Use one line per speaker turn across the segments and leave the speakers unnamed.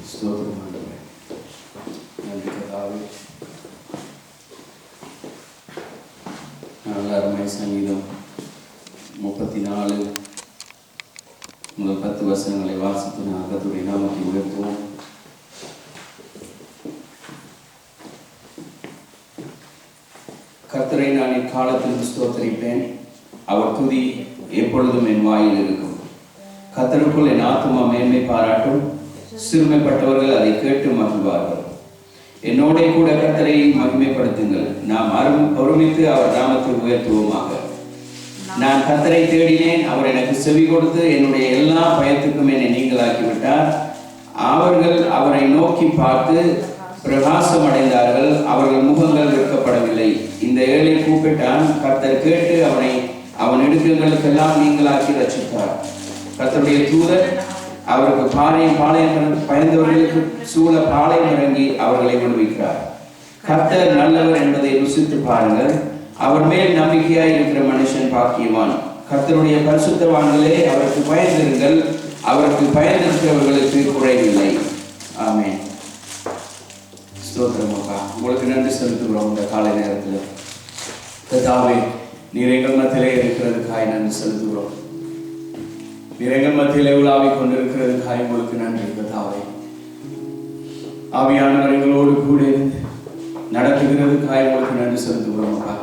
ஸ்தோத்திரம் ஆண்டவரே. நன்றி கர்த்தாவே. நல்ல அருமை சங்கீதம் 34 முதல் 10 வசனங்களை வாசித்து நான் கர்த்தருடைய நாமத்தை உயர்த்துவோம். கர்த்தரை நான் இக்காலத்தில் ஸ்தோத்தரிப்பேன், அவர் துதி எப்பொழுதும் என் வாயில் இருக்கும். கர்த்தருக்குள் என் ஆத்துமா மேன்மை பாராட்டும், சிறுமைப்பட்டவர்கள் அதை கேட்டு மகிழ்வார்கள். என்னோட கூட கர்த்தரை மகிமைப்படுத்துங்கள், நாம் ஒருமித்து அவர் நாமத்தை உயர்த்துவோமாக. நான் கர்த்தரை தேடினேன், அவர் எனக்கு செவி கொடுத்து என்னுடைய எல்லா பயத்துக்கும் என்னை நீங்களாக்கிவிட்டார். அவர்கள் அவரை நோக்கி பார்த்து பிரகாசம் அடைந்தார்கள், அவர்கள் முகங்கள் வெட்கப்படவில்லை. இந்த ஏழை கூப்பிட்டான், கர்த்தர் கேட்டு அவன் இடுக்கங்களுக்கெல்லாம் நீங்களாக்கி ரட்சித்தார். கர்த்தருடைய தூதர் அவருக்கு பாளையம் பயந்தவர்களுக்கு சூழ பாளையம் இறங்கி அவர்களை விடுவிக்கிறார். கர்த்தர் நல்லவர் என்பதை ருசித்து பாருங்கள், அவர் மேல் நம்பிக்கையாய் இருக்கிற மனுஷன் பாக்கியவான். கர்த்தருடைய பரிசுத்தவான்களே, அவருக்கு பயந்திருங்கள், அவருக்கு பயந்திருக்கிறவர்களுக்கு குறைவில்லை. ஆமென். ஸ்தோத்திரம் அப்பா, உங்களுக்கு நன்றி செலுத்துகிறோம். இந்த காலை நேரத்தில் கர்த்தாவே, நீர் எங்கள் மத்தியிலே இருக்கிறதுக்காய் நன்றி செலுத்துகிறோம். நீர் எங்கள் மத்தியிலே உலாவிக் கொண்டிருக்கிறதுக்காய் உங்களுக்கு நன்றி கர்த்தாவே. ஆவியானவர் எங்களோடு கூட இருந்து நடத்துகிறதுக்காய் உங்களுக்கு நன்றி செலுத்துகிறோம் அப்பா.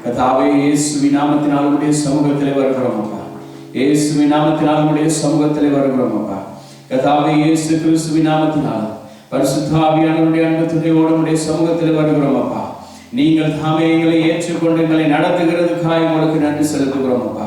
கர்த்தாவே, இயேசுவின் நாமத்தினால் உம்முடைய சமூகத்திலே வருகிறோம் அப்பா. இயேசுவின் நாமத்தினால் உம்முடைய சமூகத்திலே வருகிறோம் அப்பா. கர்த்தாவே, இயேசு கிறிஸ்துவின் நாமத்தினால் பரிசுத்த ஆவியானவருடைய அன்பு துணையோடு உம்முடைய சமூகத்திலே வருகிறோம் அப்பா. நீங்கள் தாமே எங்களை ஏற்றுக்கொண்டு எங்களை நடத்துகிறதுக்காய் உங்களுக்கு நன்றி செலுத்துகிறோம் அப்பா.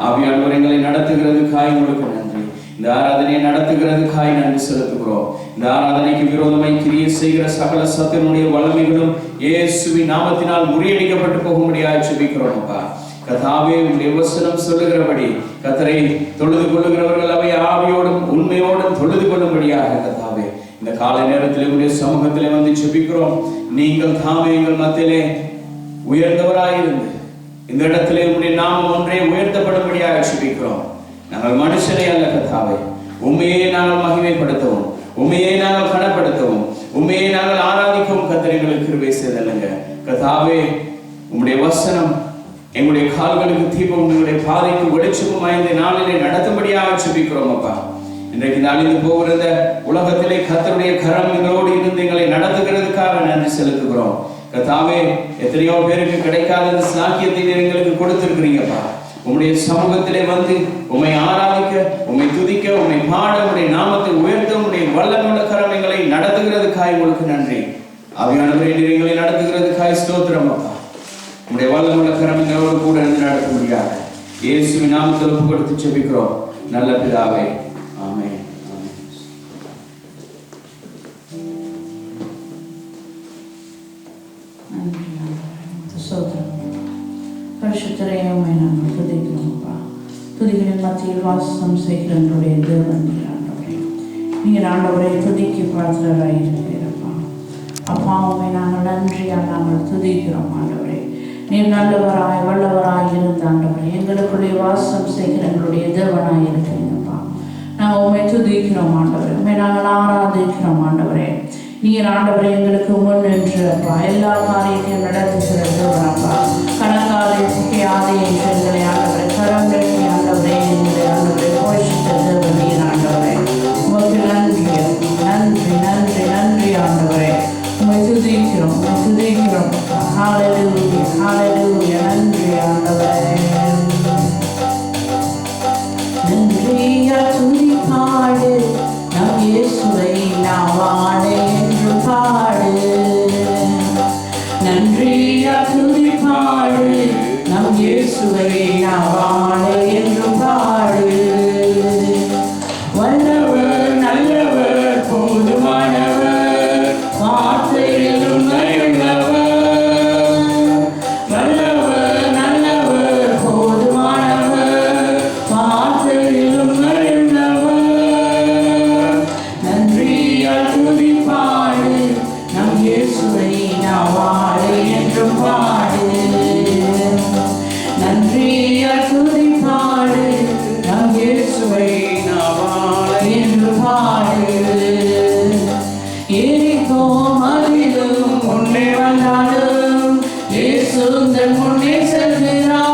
ஆவியானவர் எங்களை நடத்துகிறதுக்காய் உங்களுக்கு நன்றி. இந்த ஆராதனையை நடத்துகிறதுக்காய் நன்றி செலுத்துகிறோம். இந்த ஆராதனைக்கு விரோதமாய் கிரியை செய்கிற சகல சத்துருடைய வல்லமைகளும் இயேசுவின் நாமத்தினால் முறியடிக்கப்பட்டு போகும்படியாக ஜெபிக்கிறோம் அப்பா. கர்த்தாவே, உம்முடைய வசனம் சொல்லுகிறபடி கர்த்தரை தொழுது கொள்ளுகிறவர்கள் அவை ஆவியோடும் உண்மையோடும் தொழுது கொள்ளும்படியாக கர்த்தாவே இந்த காலை நேரத்தில் உம்முடைய சமூகத்திலே வந்து ஜெபிக்கிறோம். நீங்கள் தாமே எங்கள் மத்தியிலே உயர்ந்தவராயிருந்து இந்த இடத்திலே உம்முடைய நாமம் ஒன்றே உயர்த்தப்படும்படியாக ஜெபிக்கிறோம். நாங்கள் மனுஷனை அல்ல கர்த்தாவே, உம்மையே நாங்கள் மகிமைப்படுத்தவும், உம்மையே நாங்கள் கனப்படுத்தவும், உம்மையே நாங்கள் ஆராதிக்கவும் கர்த்தர் எங்களுக்கு கிருபை செய்தல்லுங்க கர்த்தாவே. உம்முடைய வசனம் எங்களுடைய கால்களுக்கு தீபம், உங்களுடைய பாதைக்கு வெளிச்சமும் இந்த நாளிலே நடத்தும்படியாக ஜெபிக்கிறோம் அப்பா. இன்றைக்கு அழிந்து போகிற உலகத்திலே கர்த்தருடைய கரம் எங்களோடு இருந்து எங்களை நடத்துகிறதுக்காக நன்றி செலுத்துகிறோம் கர்த்தாவே. எத்தனையோ பேருக்கு கிடைக்காத இந்த சாக்கியத்தை எங்களுக்கு கொடுத்திருக்கிறீங்கப்பா. உம்முடைய சமூகத்திலே வந்து உம்மை ஆராதிக்க, உம்மை துதிக்க, உம்மை பாட, உம்முடைய நாமத்தை உயர்த்த உம்முடைய வல்லமையுள்ள கரம் எங்களை நடத்துகிறதுக்காய் உங்களுக்கு நன்றி. ஆவியானவரே, நீர் எங்களை நடத்துகிறதுக்காய் ஸ்தோத்திரம் அப்பா. உம்முடைய வல்லமையுள்ள கரம் எங்களோடு கூட இருந்து நடத்த முடியாது. இயேசுவின் நாமத்தில் ஒப்பு கொடுத்து ஜெபிக்கிறோம் நல்ல பிதாவே. ஆமென்.
பரிசுத்தரையும் நாங்கள் துதிக்கிறோம்ப்பா. துதிகளின் மத்தியில் வாசம் செய்கிற எங்களுடைய தேவன் நீர் ஆண்டவரே. நீங்கள் ஆண்டவரை துதிக்கு பாத்திரராக இருக்கிறப்பா. அப்பா, உண்மை நாங்கள் நன்றியாக நாங்கள் துதிக்கிறோம் ஆண்டவரே. நீர் நல்லவராய் வல்லவராய் இருந்த ஆண்டவரே, எங்களுக்குள்ளே வாசம் செய்கிற எங்களுடைய தேவனாய் இருக்கிறீங்கப்பா. நாங்கள் உண்மை துதிக்கிறோம் ஆண்டவரே, உண்மை நாங்கள் ஆராதிக்கிறோம் ஆண்டவரே. நீர் ஆண்டவரே எங்களுக்கு முன் நின்றப்பா, எல்லா காரியத்தையும் நடத்துகிற தேவனப்பா. கணக்காலே புகையாதே என்று எங்களை ஆண்டவரை கரம் நெட்டி ஆண்டவரே எங்களை ஆண்டவரை போஷித்த தேவன் நீர் ஆண்டவரே. உமக்கு நன்றி நன்றி நன்றி நன்றி ஆண்டவரே. உம்மை துதிக்கிறோம், உம்மை துதிக்கிறோம். ஹல்லேலூயா ஹல்லேலூயா. நன்றி ஆண்டவரே. நன்றியா துதி பாடு, நம் இயேசுவை நாம் வாழே என்று பாடு. நன்றியா துதி பாடு, நம் இயேசுவை நாம் வாழே என்று பாடு. வல்லவர் நல்லவர் போதுமானவர், வார்த்தையில் உண்மையுள்ளவர். வல்லவர் நல்லவர் போதுமானவர், வார்த்தையில் உண்மையுள்ளவர். நன்றியா துதி பாடு, நம் இயேசுவை நாம் வாழே என்று பாடு. நன்றியா துதி பாடு, நம் இயேசுவை நாம் வாழே என்று பாடு. எரிகோ மதிலும் முன்னே வந்தாலும் இயேசு உந்தன் முன்னே செல்கிறார்.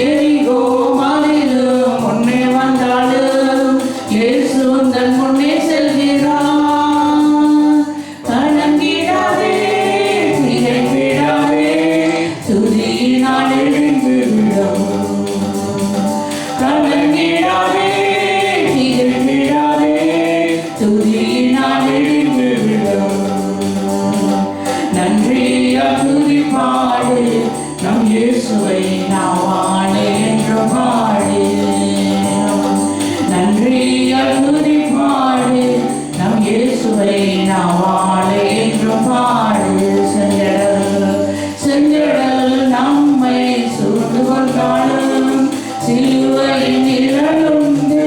எரிகோ மதிலும் முன்னே வந்தாலும் இயேசு உந்தன் முன்னே செல்கிறார். கலங்கிடாதே, திகைப்பிடாதே, துதியினால் எழுந்து விடும். கலங்கிடாதே, திகைப்பிடாதே, துதியினால் எழுந்து விடும். நன்றியால் துதிப்பாடு, நம் இயேசுவை நாம் வாழ என்று பாடு. நன்றியால் துதிப்பாடு, நம் இயேசுவை நாம் வாழ என்று பாடு. செஞ்சடல் நம்மை சூழ்ந்து கொண்டாலும் சிலுவையின் நிழலுண்டு.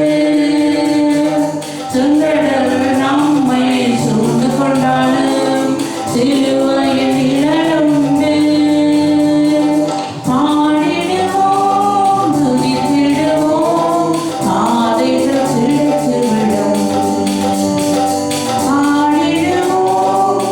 செஞ்சடல் நம்மை சூழ்ந்து கொண்டாலும் சிலுவையின் நிழலுண்டு. பாடிடுவோம், துதித்திடுவோம், பாதைகள் சிரித்து விடும். பாடிடுவோம்,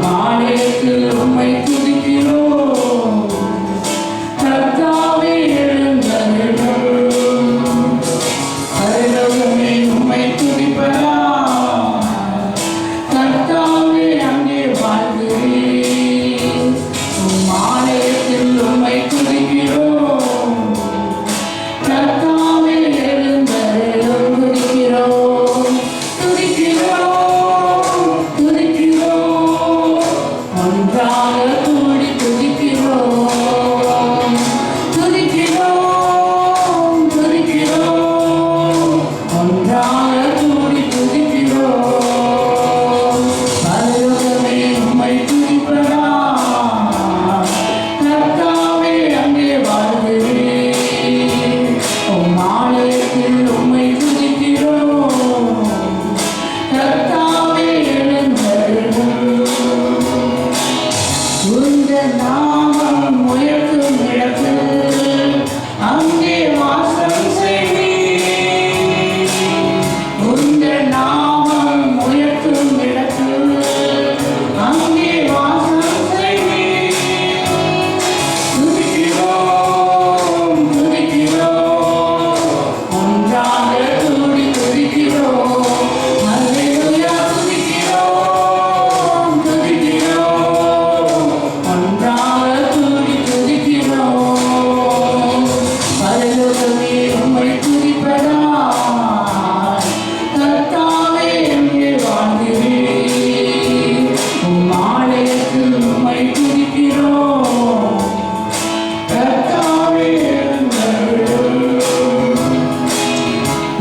ஆலயத்தில் உம்மை துதிக்கிறோம். கர்த்தாவே எழுந்தருளும். பரலோகமே உம்மை துதிப்பதா. கர்த்தாவே அங்கே வாழ்கிறீர். ஆலயத்தில் உம்மை துதிக்கிறோம். கர்த்தாவே எழுந்தருளும். துதிக்கிறோம் துதிக்கிறோம் துதிக்கிறோம். ஒன்றாக கூடி துதிக்கிறோம். துதிக்கிறோம் துதிக்கிறோம். ஒன்றாக கூடி துதிக்கிறோம். பரலோகமே உம்மை துதிப்பதா. கர்த்தாவே அங்கே வாழ்கிறீர். ஆலயத்தில் உம்மை துதிக்கிறோம். கர்த்தாவே எழுந்தருளும். உந்தன் நாமம் உயர்த்தும் இடத்தில் அங்கே வாசம் செய்வீர். உந்தன் நாமம் உயர்த்தும் இடத்தில் அங்கே வாசம் செய்வீர். துதிக்கிறோம் துதிக்கிறோம். ஒன்றாக கூடி துதிக்கிறோம். அல்லேலூயா துதிக்கிறோம் துதிக்கிறோம். ஒன்றாக கூடி துதிக்கிறோம். பரலோகமே உம்மை துதிப்பதா. கர்த்தாவே அங்கே வாழ்கிறீர். ஆலயத்தில் உம்மை துதிக்கிறோம். கர்த்தாவே எழுந்தருளும்.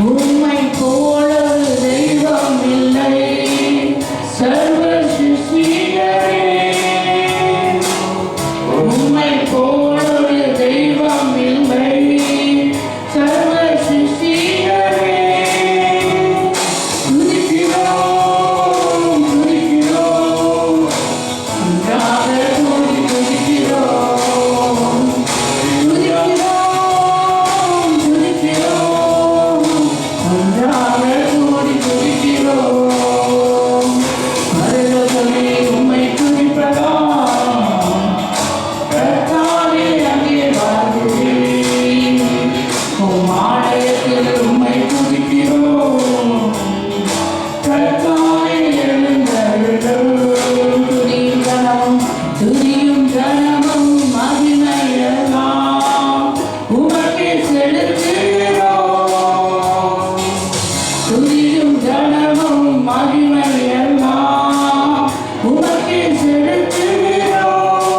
உம்மை போல ஒரு தெய்வம் இல்லை சர்வ சிருஷ்டிகரே. உம்மை போல ஒரு தெய்வம் இல்லை சர்வ சிருஷ்டிகரே. துதிக்கிறோம் துதிக்கிறோம். ஒன்றாக கூடி துதிக்கிறோம். துதிக்கிறோம் துதிக்கிறோம். ஒன்றாக கூடி துதிக்கிறோம். பரலோகமே உம்மை துதிப்பதா. கர்த்தாவே அங்கே வாழ்கிறீர். ஆலயத்தில் உம்மை துதிக்கிறோம். கர்த்தாவே எழுந்தருளும். துதியும் கனமும் மகிமையெல்லாம் உமக்கே செலுத்துகிறோம். துதியும் கனமும் மகிமையெல்லாம் உமக்கே செலுத்துகிறோம்.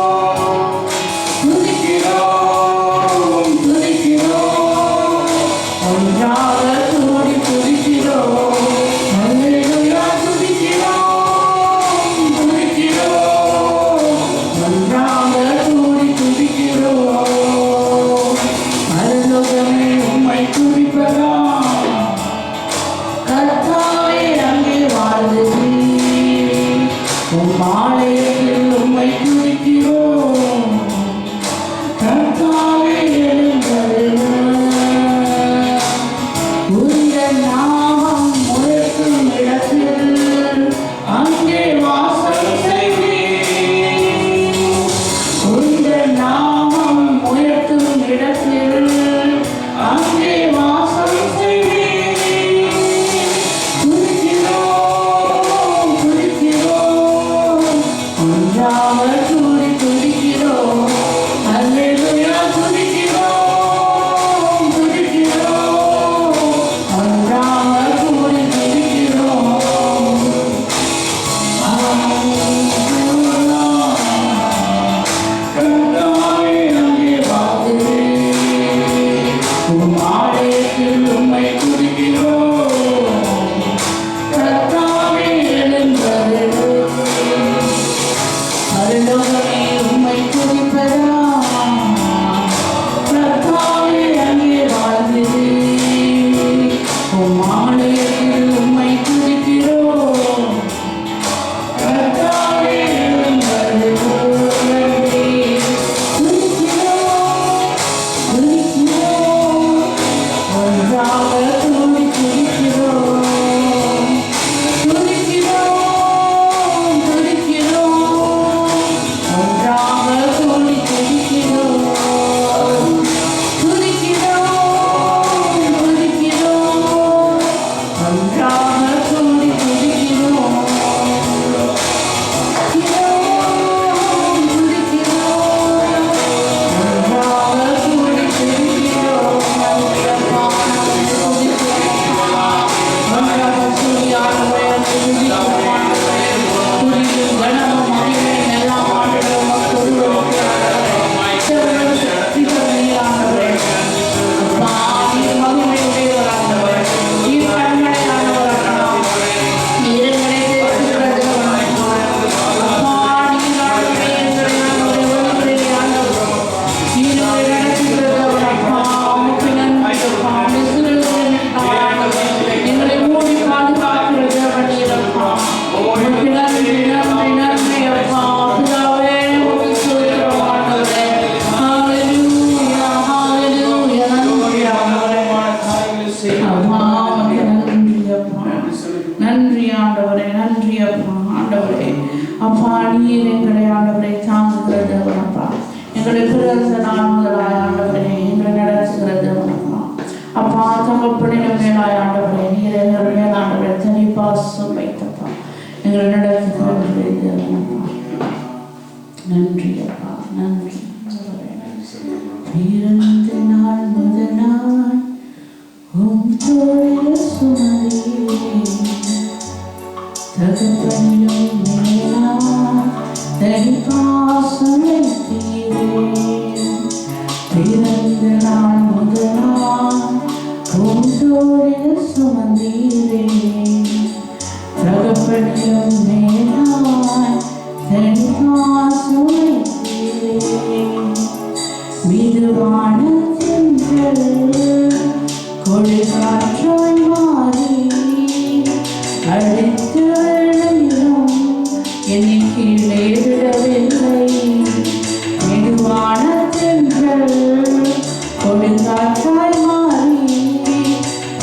துதிக்கிறோம் துதிக்கிறோம். ஒன்றாக கூடி துதிக்கிறோம். அல்லேலூயா துதிக்கிறோம் துதிக்கிறோம். ஒன்றாக கூடி துதிக்கிறோம். பரலோகமே உம்மை துதிப்பதா. கர்த்தாவே அங்கே வாழ்கிறீர். ஆலயத்தில் உம்மை துதிக்கிறோம். கர்த்தாவே எழுந்தருளும். உந்தன் நாமம் உயர்த்தும் இடத்தில் அங்கே வாசம் செய்வீர். உந்தன் நாமம் உயர்த்தும் இடத்தில் அங்கே வாசம் செய்வீர். துதிக்கிறோம் துதிக்கிறோம். ஒன்றாக கூடி துதி நீர் எங்களை ஆண்டவரை தாங்குகிற தேவனப்பா. எங்களை பிறந்த நாள் முதலாய் ஆண்டவரே எங்களை நடத்துகிற தேவனப்பா. அப்பா தகப்பனிடம் மேலாய் ஆண்டவரே நீர் எங்கள் மேல் ஆண்டவரை தனி பாசம் வைத்தப்பா. எங்களை நடத்துகிற தேவனப்பா. நன்றி அப்பா, நன்றி. பிறந்த நாள் முதலாய் உம் தோளில் சுமந்தீரே, தகப்பனிலும் மேலாய் தனி பாசம் வைத்தீரே. பிறந்த நாள் முதலாய் உம் தோளில் சுமந்தீரே, தகப்பனிலும் மேலாய் தனி பாசம் வைத்தீரே. மிதுவான தென்றல் கொடுங்காற்றாய் மாறி அடித்து வெள்ளையிலும் என்னை கீழே விடவில்லை. மிதுவான தென்றல் கொடுங்காற்றாய் மாறி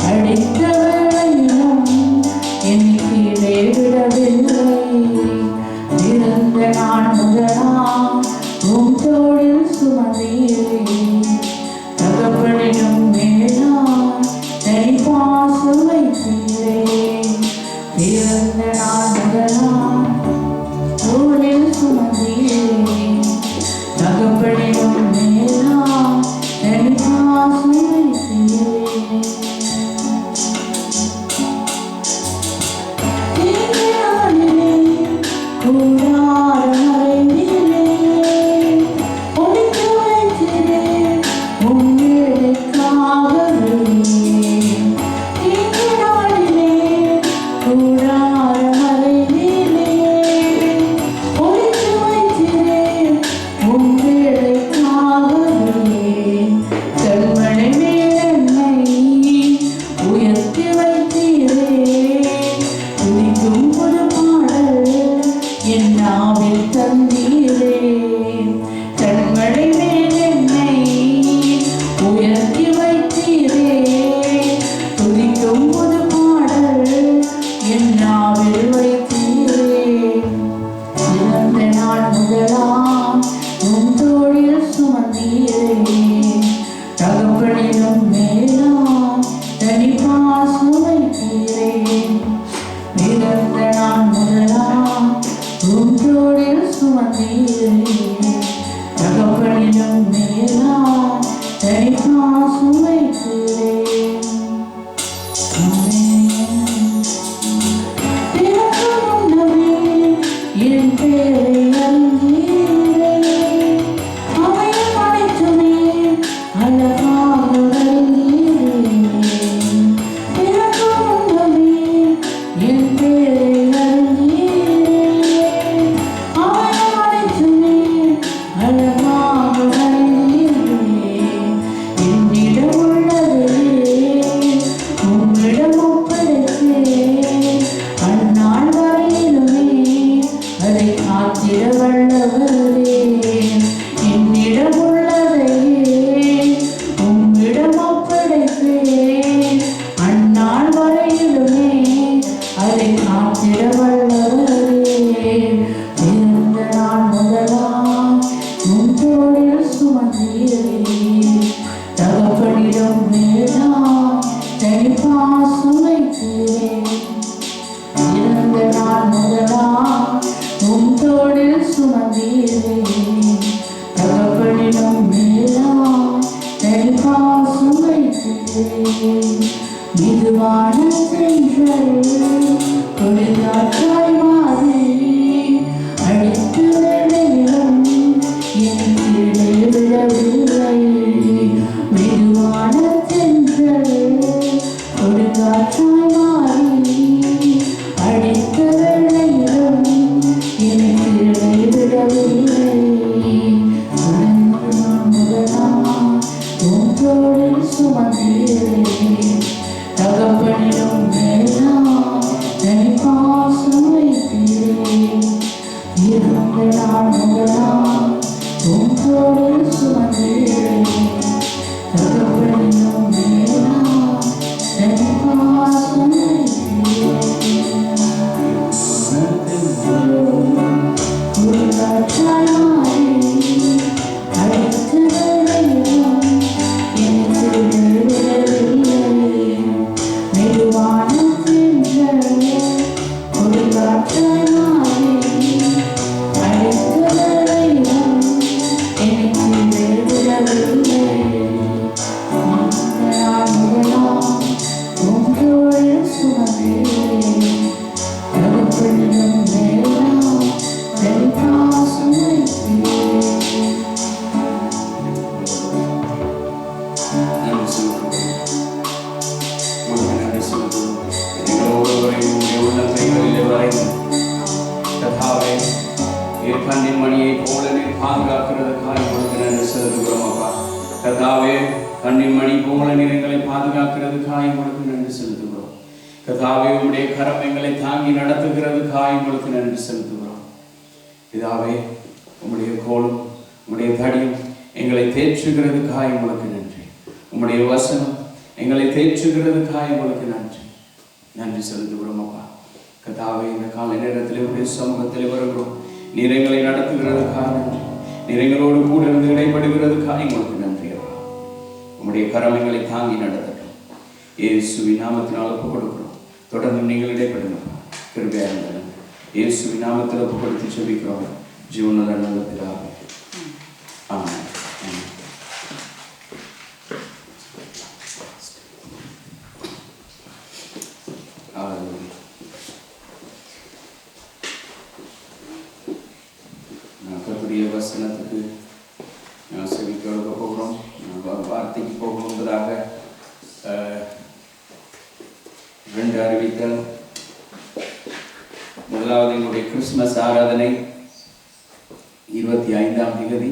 அடித்து வெள்ளையிலும் என்னை கீழே விடவில்லை. பிறந்த நாள் முதலாம் உம் தோளில் சுமந்தீரே, தகப்பனிலும் மேலாய் தனி பாசம் வைத்தீரே. பிறந்த நாள் முதலாம் தோளில் சுமந்தீரே, தகப்பனிலும் மேலாய் தனி பாசம் வைத்தீரே.
நீர் கண்ணின் மணியை போல நீர் பாதுகாக்கிறதுக்காக உங்களுக்கு நன்றி செலுத்துகிறோம் அப்பா. கர்த்தாவே, கண்ணின் மணி போல நீர் எங்களை பாதுகாக்கிறதுக்காக உங்களுக்கு நன்றி செலுத்துகிறோம். கர்த்தாவே, உம்முடைய கரம் எங்களை தாங்கி நடத்துகிறதுக்காக உங்களுக்கு நன்றி செலுத்துகிறோம். பிதாவே, உம்முடைய கோலும் உம்முடைய தடியும் எங்களை தேற்றுகிறதுக்காக உங்களுக்கு நன்றி. உம்முடைய வசனம் எங்களை தேற்றுகிறதுக்காக உங்களுக்கு நன்றி. நன்றி செலுத்துகிறோம் அப்பா. கர்த்தாவே, இந்த காலை நேரத்தில் உடைய சமூகத்தில் வருகிறோம். நீர் எங்களை நடத்துகிறதுக்காக நன்றி. நீர் எங்களோடு கூட இருந்து இடைப்படுகிறதுக்காக உங்களுக்கு நன்றி அப்பா. உம்முடைய கரம் எங்களை தாங்கி நடத்தட்டும். இயேசுவின் நாமத்தினால் ஒப்புக் கொடுக்கிறோம். தொடர்ந்து நீங்கள் இடைப்படுங்க. கிருபையா இருந்தாலும் இயேசுவின் நாமத்தில் ஒப்புக் கொடுத்து செபிக்கிறோம். ஜீவனுள்ள நல்ல பிதாவே. ஆமென். கர்த்தருடைய வசனத்துக்கு செவிக்க போகிறோம். வார்த்தைக்கு போகும் என்பதாக 2 அறிவித்தல். முதலாவது, எங்களுடைய கிறிஸ்துமஸ் ஆராதனை 25ஆம் தேதி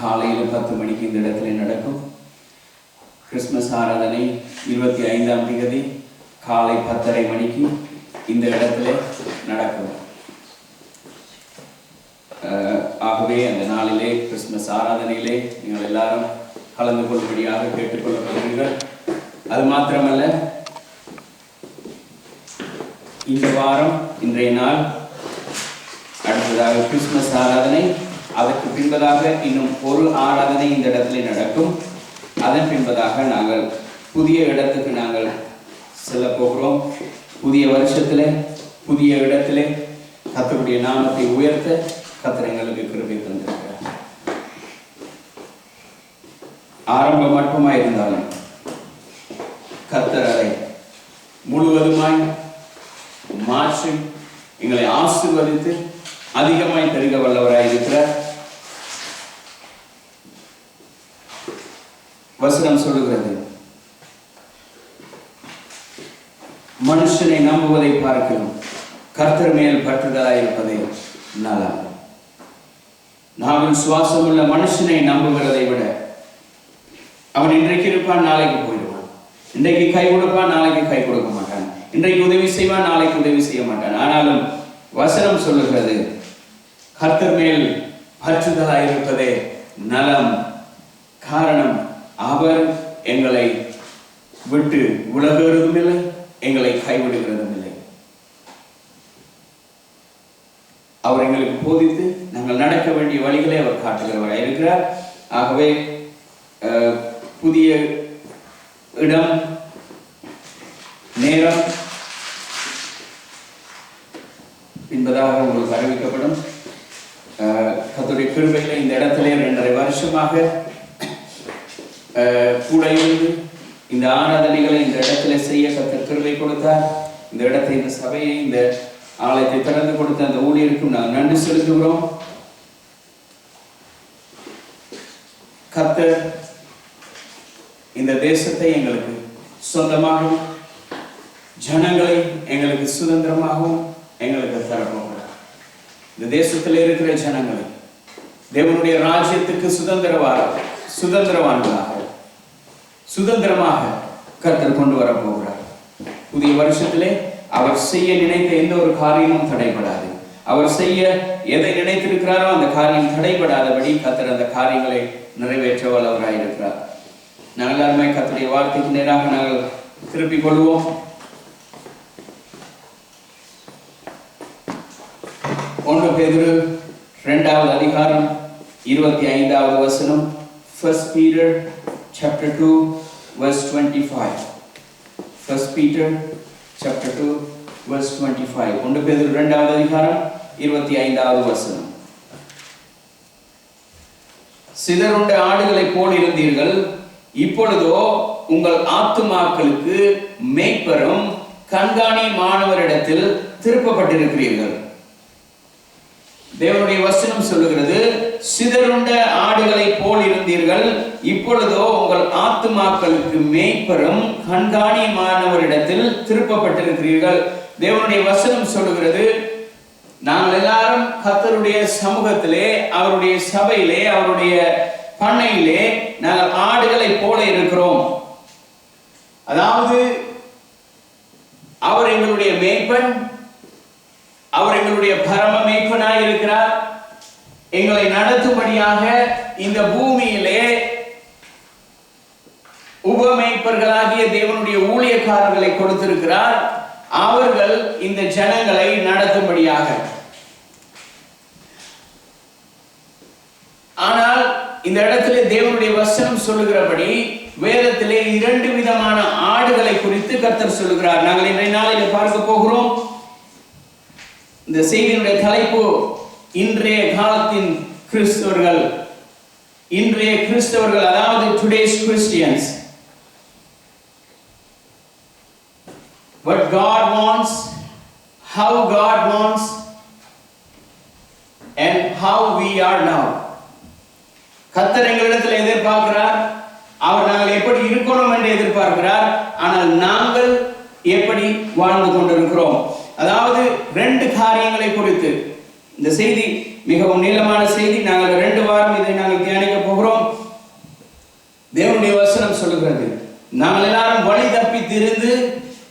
காலையில் 10 மணிக்கு இந்த இடத்துல நடக்கும். கிறிஸ்துமஸ் ஆராதனை 25ஆம் தேதி காலை 10:30 மணிக்கு இந்த இடத்துல நடக்கும். ஆகவே அந்த நாளிலே கிறிஸ்துமஸ் ஆராதனையிலே நீங்கள் எல்லாரும் கலந்து கொள்ளும்படியாக கேட்டுக்கொள்ளப்படுவீர்கள். அது மாத்திரமல்ல, இந்த வாரம் இன்றைய நாள் அடுத்ததாக கிறிஸ்துமஸ் ஆராதனை, அதற்கு பின்பதாக இன்னும் ஒரு ஆராதனை இந்த இடத்துல நடக்கும். அதன் பின்பதாக நாங்கள் புதிய இடத்துக்கு நாங்கள் செல்ல போகிறோம். புதிய வருஷத்திலே புதிய இடத்திலே கர்த்தருடைய நாமத்தை உயர்த்த கர்த்தர் எங்களுக்கு கிருபை தந்திருக்கிறார். ஆரம்பம் மட்டுமாய் இருந்தாலும் கர்த்தர் அதை முழுவதுமாய் மாற்றி எங்களை ஆசீர்வதித்து அதிகமாய் பெருக வல்லவராய் இருக்கிறார். வசனம் சொல்லுகிறது, மனுஷனை நம்புவதை பார்க்கிறோம் கர்த்தர் மேல் பற்றுதலாய் இருப்பதே நலம். நாங்கள் சுவாசம் உள்ள மனுஷனை நம்புகிறதை விட அவன் இன்றைக்கு இருப்பான், நாளைக்கு போயிடுவான். இன்றைக்கு கை கொடுப்பான், நாளைக்கு கை கொடுக்க மாட்டான். இன்றைக்கு உதவி செய்வான், நாளைக்கு உதவி செய்ய மாட்டான். ஆனாலும் வசனம் சொல்லுகிறது, கர்த்தர் மேல் பற்றுதலாய் இருப்பதே நலம். காரணம், அவர் எங்களை விட்டு விலகுவதும் இல்லை, எங்களை கைவிடுகிறதும் இல்லை. அவர் எங்களுக்கு போதித்து நாங்கள் நடக்க வேண்டிய வழிகளை அவர் காட்டுகிறவராக இருக்கிறார். ஆகவே புதிய இடம், நேரம் என்பதாக உங்களுக்கு அறிவிக்கப்படும். கர்த்தருடைய கிருபையிலே இந்த இடத்திலே 2.5 வருஷமாக கூட இருந்து இந்த ஆராதனைகளை இந்த இடத்துல செய்ய கர்த்தர் கிருபை கொடுத்தார். இந்த இடத்தை, இந்த சபையை, இந்த ஆலயத்தை திறந்து கொடுத்த அந்த ஊழியருக்கும் நாங்கள் நன்றி செலுத்துகிறோம். கர்த்தர் இந்த தேசத்தை எங்களுக்கு சொந்தமாகவும் ஜனங்களை எங்களுக்கு சுதந்திரமாகவும் எங்களுக்கு தரப்போகிறார். இந்த தேசத்தில் இருக்கிற ஜனங்களை தேவனுடைய ராஜ்யத்துக்கு சுதந்திரமாக கர்த்தர் கொண்டு வரப்போகிறார். புதிய வருஷத்திலே அவர் செய்ய நினைத்த எந்த ஒரு காரியமும் தடைபடாது. அவர் செய்ய எதை நினைத்திருக்கிறாரோ அந்த காரியம் தடைபடாதபடி கர்த்தர் அந்த காரியங்களை நிறைவேற்ற வல்லவராய் இருக்கிறார். நாங்கள் எல்லாருமே கர்த்தருடைய வார்த்தைக்கு நேராக நாங்கள் திருப்பிக் கொள்வோம். 1 பேதுரு 2வது அதிகாரம் 25வது வசனம். 1 Peter chapter 2 verse 25. 1 Peter chapter 2 verse 25. 1 பேதுரு 2வது அதிகாரம் 25வது வசனம். சிதறுண்ட ஆடுகளைப் போல் இருந்தீர்கள், இப்பொழுதோ உங்கள் ஆத்துமாக்களுக்கு மேய்ப்பரும் கண்காணியுமானவரிடத்தில் திருப்பப்பட்டிருக்கிறீர்கள். தேவனுடைய வசனம் சொல்லுகிறது, சிதறுண்ட ஆடுகளை போல் இருந்தீர்கள், இப்பொழுதோ உங்கள் ஆத்துமாக்களுக்கு மேய்ப்பரும் கண்காணியுமானவரிடத்தில் திருப்பப்பட்டிருக்கிறீர்கள். தேவனுடைய வசனம் சொல்லுகிறது, நாங்கள் எல்லாரும் கர்த்தருடைய சமூகத்திலே, அவருடைய சபையிலே, அவருடைய பண்ணையிலே நாங்கள் ஆடுகளை போல இருக்கிறோம். அதாவது அவர் எங்களுடைய மேய்ப்பன், அவர் எங்களுடைய பரம மேய்ப்பனாய் இருக்கிறார். எங்களை நடத்தும்படியாக இந்த பூமியிலே உபமேய்ப்பர்களாகிய தேவனுடைய ஊழியக்காரர்களை கொடுத்திருக்கிறார். அவர்கள் இந்த ஜனங்களை நடத்தும்படியாக. ஆனால் இந்த இடத்திலே தேவனுடைய வசனம் சொல்லுகிறபடி வேதத்திலே 2 விதமான ஆடுகளை குறித்து கர்த்தர் சொல்லுகிறார். நாங்கள் இன்றைய நாளில் பார்க்க போகிறோம். இந்த செய்தியினுடைய தலைப்பு இன்றைய காலத்தின் கிறிஸ்தவர்கள். இன்றைய கிறிஸ்தவர்கள், அதாவது today's Christians. What God wants, how God wants, and how we are now. கர்த்தர் எங்களிடத்தில் எதிர்பார்க்கிறார், அவர் நாங்கள் எப்படி இருக்கணும் என்று எதிர்பார்க்கிறார். ஆனால் நாங்கள் எப்படி வாழ்ந்து கொண்டிருக்கிறோம். அதாவது 2 காரியங்களை குறித்து இந்த செய்தி மிகவும் நீளமான செய்தி. நாங்கள் 2 வாரம் இதை நாங்கள் தியானிக்க போகிறோம். தேவனுடைய வசனம் சொல்லுகிறது, நாங்கள் எல்லாரும் வழி தப்பி திரிந்து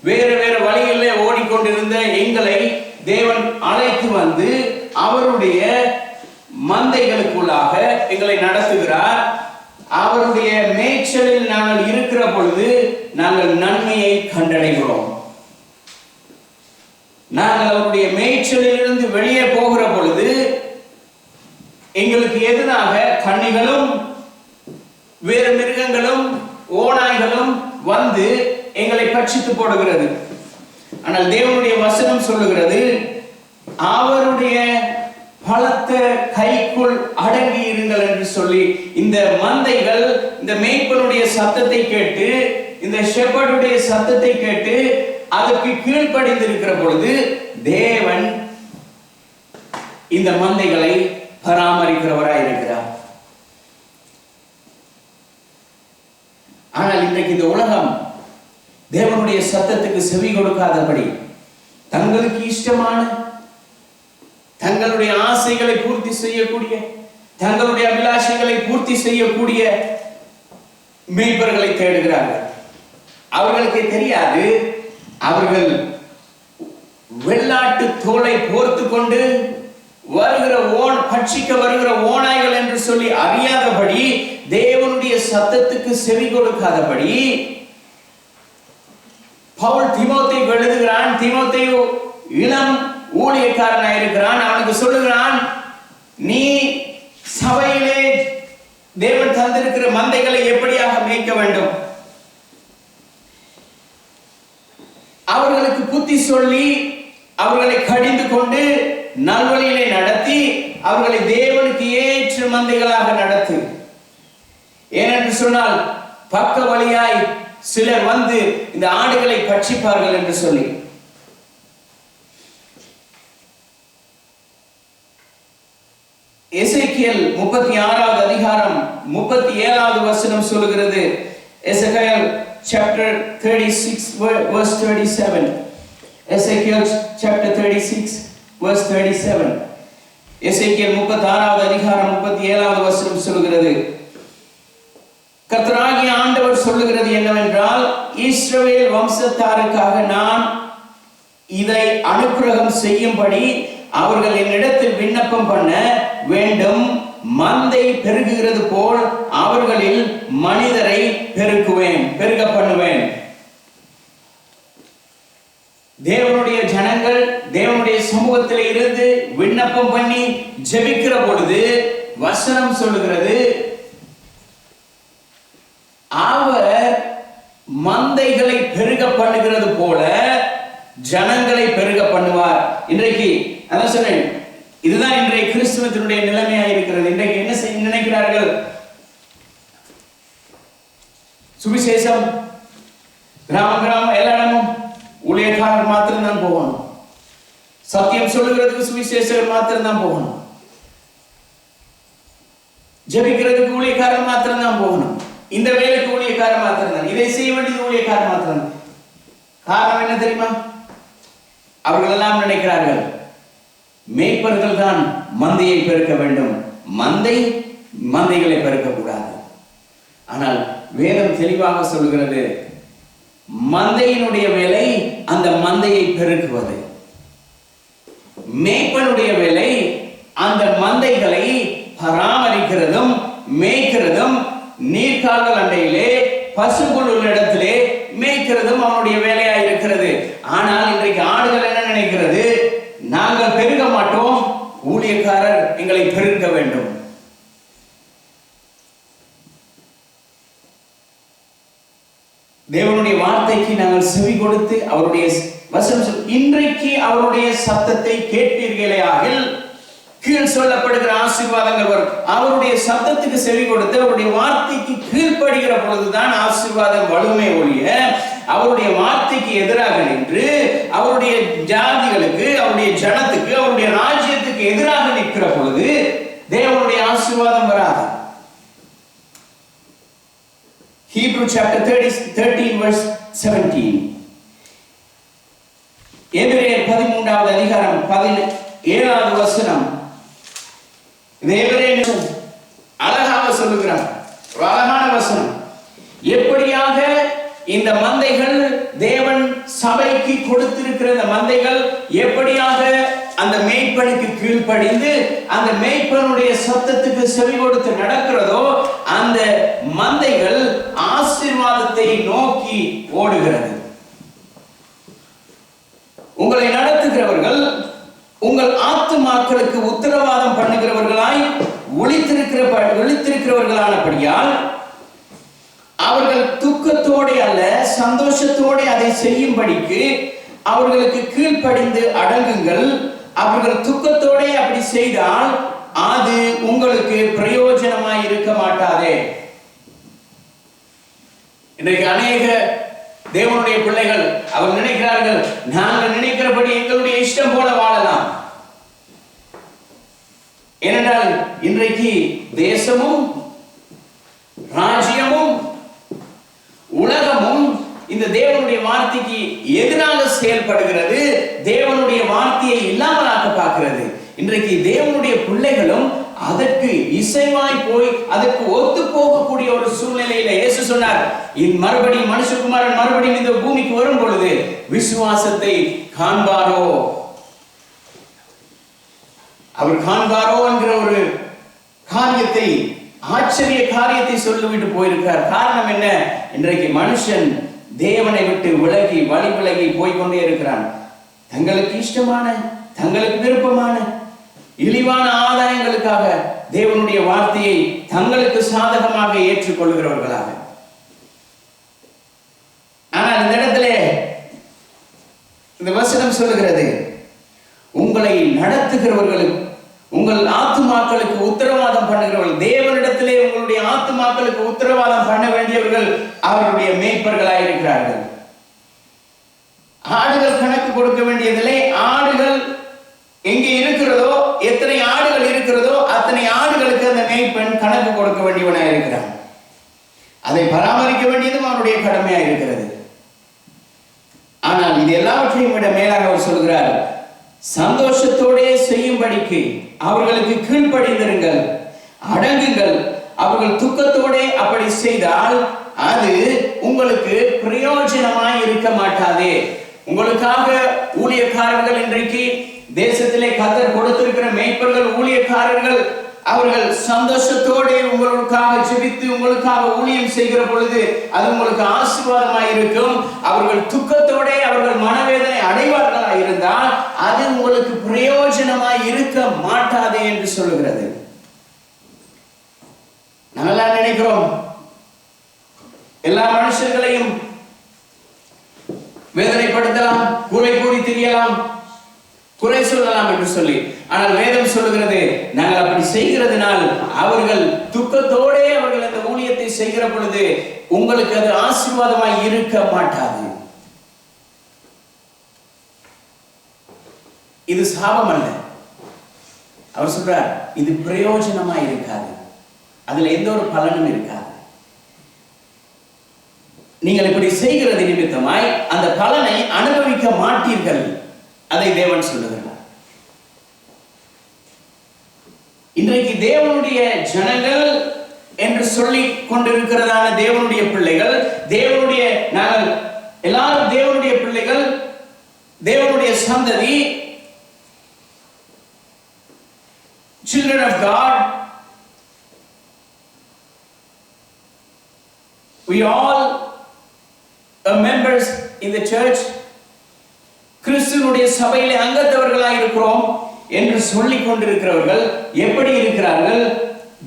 வேறு வேறு வழிகளிலே ஓடிக்கொண்டிருந்த எங்களை தேவன் அழைத்து வந்து அவருடைய மந்தைகளுக்குள்ளாக எங்களை நடத்துகிறார். அவருடைய மேய்ச்சலில் நாங்கள் இருக்கிற பொழுது நாங்கள் நன்மையை கண்டடைகிறோம். நாங்கள் அவருடைய மேய்ச்சலில் இருந்து வெளியே போகிற பொழுது எங்களுக்கு எதிராக கண்ணிகளும் வேறு மிருகங்களும் ஓநாய்களும் வந்து எங்களை பட்சித்து போடுகிறது. ஆனால் தேவனுடைய வசனம் சொல்லுகிறது, அவருடைய பலத்த கைக்குள் அடங்கி இருங்கள் என்று சொல்லி இந்த மந்தைகள் இந்த மேய்ப்பனுடைய சத்தத்தை கேட்டு, இந்த ஷெப்பர்டுடைய சத்தத்தை கேட்டு அதற்கு கீழ்ப்படிந்திருக்கிற பொழுது தேவன் இந்த மந்தைகளை பராமரிக்கிறவராய் இருக்கிறார். ஆனால் இன்றைக்கு இந்த உலகம் தேவனுடைய சத்தத்துக்கு செவி கொடுக்காதபடி தங்களுக்கு இஷ்டமான, தங்களுடைய ஆசைகளை பூர்த்தி செய்யக்கூடிய, தங்களுடைய அபிலாஷைகளை பூர்த்தி செய்யக்கூடிய மேய்ப்பர்களை தேடுகிறார்கள். அவர்களுக்கு தெரியாது, அவர்கள் வெள்ளாட்டு தோலை போர்த்து கொண்டு வருகிற பட்சிக்க வருகிற ஓநாய்கள் என்று சொல்லி அறியாதபடி, தேவனுடைய சத்தத்துக்கு செவி கொடுக்காதபடி பவுல் தீமோத்தேயுக்கு எழுதுகிறான். தீமோத்தேயு இளம் ஊழியக்காரனாக இருக்கிறான். அவனுக்கு சொல்லுகிறான், நீ சபையிலே தேவன் தந்திருக்கிற மந்தைகளை எப்படியாக மேய்க்க வேண்டும், அவர்களுக்கு புத்தி சொல்லி அவர்களை கடிந்து கொண்டு நல்வழியிலே நடத்தி அவர்களை தேவனுக்கு ஏற்ற மந்தைகளாக நடத்து. ஏனென்று சொன்னால் பக்க வழியாய் சிலர் வந்து இந்த ஆடுகளை பட்சிப்பார்கள் என்று சொல்லி. எசேக்கியேல் 36வது அதிகாரம் 37வது வசனம் சொல்லுகிறது. எசேக்கியேல் chapter 36 verse 37. Ezekiel chapter 36 verse 37. எசேக்கியேல் 36வது அதிகாரம் 37வது வசனம் சொல்லுகிறது, கர்த்தராகிய ஆண்டவர் சொல்லுகிறது என்னவென்றால், இஸ்ரவேல் வம்சத்தாருக்காக நான் இதை அனுக்கிரகம் செய்யும்படி அவர்கள் என்னிடத்தில் விண்ணப்பம் பண்ண வேண்டும். மந்தை பெருகுகிறது போல் அவர்களில் மனிதரை பெருக பண்ணுவேன். தேவனுடைய ஜனங்கள் தேவனுடைய சமூகத்தில் இருந்து விண்ணப்பம் பண்ணி ஜெபிக்கிற பொழுது வசனம் சொல்லுகிறது, அவர் மந்தைகளை பெருக பண்ணுகிறது போல ஜனங்களை பெருக பண்ணுவார். இன்றைக்கு அதான் சொன்னேன், இதுதான் இன்றைய கிறிஸ்துவத்தினுடைய நிலைமையாக இருக்கிறது. இன்றைக்கு என்ன செய்ய நினைக்கிறார்கள்? சுவிசேஷம் கிராமம் எல்லா இடமும் ஊழியக்காரர் மாத்திரம் தான் போகணும். சத்தியம் சொல்லுகிறதுக்கு சுவிசேஷகர் மாத்திரம் தான் போகணும். ஜெபிக்கிறதுக்கு ஊழியக்காரர் மாத்திரம் தான் போகணும். இந்த வேலைக்கு ஊழியக்காரர் மாத்திரம் தான், இதை செய்ய வேண்டியது ஊழியக்காரர் மாத்திரம் தான். காரணம் என்ன தெரியுமா? அவர்கள் எல்லாம் நினைக்கிறார்கள், மேய்ப்பர்கள் தான் மந்தையை பெருக்க வேண்டும், மந்தைகளை பெருக்கக்கூடாது. ஆனால் வேதம் தெளிவாக சொல்கிறது, மந்தையினுடைய வேலை அந்த மந்தையை பெருக்குவது, மேய்ப்பனுடைய வேலை அந்த மந்தைகளை பராமரிக்கிறதும் மேய்க்கிறதும், நீர்க்கால்கள் அண்டையிலே பசுக்குள் உள்ள இடத்திலே மேய்க்கிறதும் அவனுடைய வேலையா இருக்கிறது. ஆனால் இன்றைக்கு ஆடுகள் என்ன நினைக்கிறது? நாங்கள் பெருக மாட்டோம், ஊழியக்காரர் எங்களை பெருக்க வேண்டும். தேவனுடைய வார்த்தைக்கு நாங்கள் செவி கொடுத்து அவருடைய வசனம், இன்றைக்கு அவருடைய சத்தத்தை கேட்பீர்களே ஆகில் கீழ் சொல்லப்படுகிற ஆசீர்வாதங்கள் வரும். அவருடைய சத்தத்துக்கு செவி கொடுத்து அவருடைய வார்த்தைக்கு கீழ்ப்படுகிற பொழுதுதான் ஆசீர்வாதம் வலுமை ஒழிய, அவருடைய வார்த்தைக்கு எதிராக நின்று அவருடைய ஜாதிகளுக்கு, அவருடைய ஜனத்துக்கு, அவருடைய ராஜ்யத்துக்கு எதிராக நிற்கிற பொழுது தேவனுடைய ஆசீர்வாதம் வராது. Hebrew chapter 13 verse 17. எபிரேயர் 13வது அதிகாரம் 17வது வசனம். எபிரேயர் அழகாக சொல்லுகிறார், அழகான வசனம். எப்படியாக இந்த மந்தைகள் தேவன் சபைக்கு கொடுத்திருக்கிற இந்த மந்தைகள் எப்படியாக அந்த மேய்ப்பனுக்கு கீழ்ப்படிந்து அந்த மேய்ப்பனுடைய சத்தத்துக்கு செவி கொடுத்து நடக்கிறதோ, அந்த மந்தைகள் ஆசீர்வாதத்தை நோக்கி ஓடுகிறது. உங்களை நடத்துகிறவர்கள் உங்கள் ஆத்துமாக்களுக்கு உத்தரவாதம் பண்ணுகிறவர்களாய் ஒளித்திருக்கிறவர்களானபடியால் அவர்கள் துக்கத்தோடு அல்ல சந்தோஷத்தோடு அதை செய்யும்படிக்கு அவர்களுக்கு கீழ்ப்படிந்து அடங்குங்கள். அவர்கள் துக்கத்தோடு அப்படி செய்தால் அது உங்களுக்கு பிரயோஜனமாய் இருக்க மாட்டாதே. இன்றைக்கு அநேக தேவனுடைய பிள்ளைகள் அவர் நினைக்கிறார்கள், நாங்கள் நினைக்கிறபடி எங்களுடைய இஷ்டம் போல வாழலாம். ஏனென்றால் இன்றைக்கு தேசமும் ராஜ்யமும் உலகமும் இந்த தேவனுடைய வார்த்தைக்கு எதிராக செயல்படுகிறது, தேவனுடைய வார்த்தையை இல்லாமலாக்க பார்க்கிறது. இன்றைக்கு தேவனுடைய பிள்ளைகளும் அதற்கு இசைவாய் போய் அதற்கு ஒத்து போகக்கூடிய ஒரு சூழ்நிலையில இயேசு சொன்னார், மறுபடியும் மனுஷகுமாரன் மறுபடியும் இந்த பூமிக்கு வரும் பொழுது விசுவாசத்தை காண்பாரோ, அவர் காண்பாரோ என்கிற ஒரு காரியத்தை, ஆச்சரிய காரியத்தை சொல்லிவிட்டு போயிருக்கிறார். காரணம் என்ன? இன்றைக்கு மனுஷன் தேவனை விட்டு விலகி வழி விலகி போய்கொண்டே இருக்கிறான். தங்களுக்கு இஷ்டமான, தங்களுக்கு விருப்பமான இழிவான ஆதாயங்களுக்காக தேவனுடைய வார்த்தையை தங்களுக்கு சாதகமாக ஏற்றுக்கொள்கிறவர்களாக. ஆனால் இந்த இடத்துல இந்த வசனம் சொல்லுகிறது, உங்களை நடத்துகிறவர்களுக்கு, உங்கள் ஆத்துமாக்களுக்கு உத்தரவாதம் பண்ணுகிறவர்கள், தேவனிடத்திலே உங்களுடைய ஆத்துமாக்களுக்கு உத்தரவாதம் பண்ண வேண்டியவர்கள் அவருடைய மேய்ப்பர்களாக இருக்கிறார்கள். ஆடுகள் கணக்கு கொடுக்க வேண்டியதில்லை. ஆடுகள் எங்கே இருக்கிறதோ, எத்தனை ஆடுகள் இருக்கிறதோ அத்தனை ஆடுகளுக்கு அந்த மேய்ப்பன் கணக்கு கொடுக்க வேண்டியவனாக இருக்கிறான். அதை பராமரிக்க வேண்டியதும் அவருடைய கடமையாக இருக்கிறது. ஆனால் இது எல்லாவற்றையும் விட மேலாக அவர் சொல்கிறார், சந்தோஷத்தோடே செய்யும்படிக்கு அவர்களுக்கு கீழ்ப்படிந்திருங்கள், அடங்குங்கள். அவர்கள் துக்கத்தோடே அப்படி செய்தால் அது உங்களுக்கு பிரயோஜனமாய் இருக்க மாட்டாதே. உங்களுக்காக ஊழியக்காரர்கள், இன்றைக்கு தேசத்திலே கர்த்தர் கொடுத்திருக்கிற மேய்ப்பர்கள், ஊழியக்காரர்கள், அவர்கள் சந்தோஷத்தோடு உங்களுக்காக ஜெபித்து உங்களுக்காக ஊழியம் செய்கிற பொழுது அது உங்களுக்கு ஆசீர்வாதமாய் இருக்கும். அவர்கள் துக்கத்தோட அவர்கள் மனவேதனை அடைவார்களாக இருந்தால் அது உங்களுக்கு பிரயோஜனமாய் இருக்க மாட்டாதே என்று சொல்லுகிறது. நாமெல்லாம் நினைக்கிறோம் எல்லா மனுஷர்களையும் வேதனைப்படுத்தலாம், குறை கூறி திரியலாம், குறை சொல்லலாம் என்று சொல்லி. ஆனால் வேதம் சொல்லுகிறது, நாங்கள் அப்படி செய்கிறதுனால் அவர்கள் துக்கத்தோட அவர்கள் அந்த ஊழியத்தை செய்கிற பொழுது உங்களுக்கு அது ஆசீர்வாதமாய் இருக்க மாட்டாது. இது சாபம் அல்ல. அவர் சொல்றார், இது பிரயோஜனமாய் இருக்காது, அதுல எந்த ஒரு பலனும் இருக்காது. நீங்கள் இப்படி செய்கிறது நிமித்தமாய் அந்த பலனை அனுபவிக்க மாட்டீர்கள். அதை தேவன் சொல்லுகிறார். இன்றைக்கு தேவனுடைய ஜனங்கள் என்று சொல்லி கொண்டிருக்கிறதான தேவனுடைய பிள்ளைகள், தேவனுடைய நாங்கள் எல்லாரும் தேவனுடைய பிள்ளைகள், தேவனுடைய சந்ததி, children of God. We all are members in the church. கிறிஸ்துவினுடைய சபையிலே அங்கத்தவர்களாக இருக்கிறோம் என்று சொல்லிக் கொண்டிருக்கிறவர்கள் எப்படி இருக்கிறார்கள்?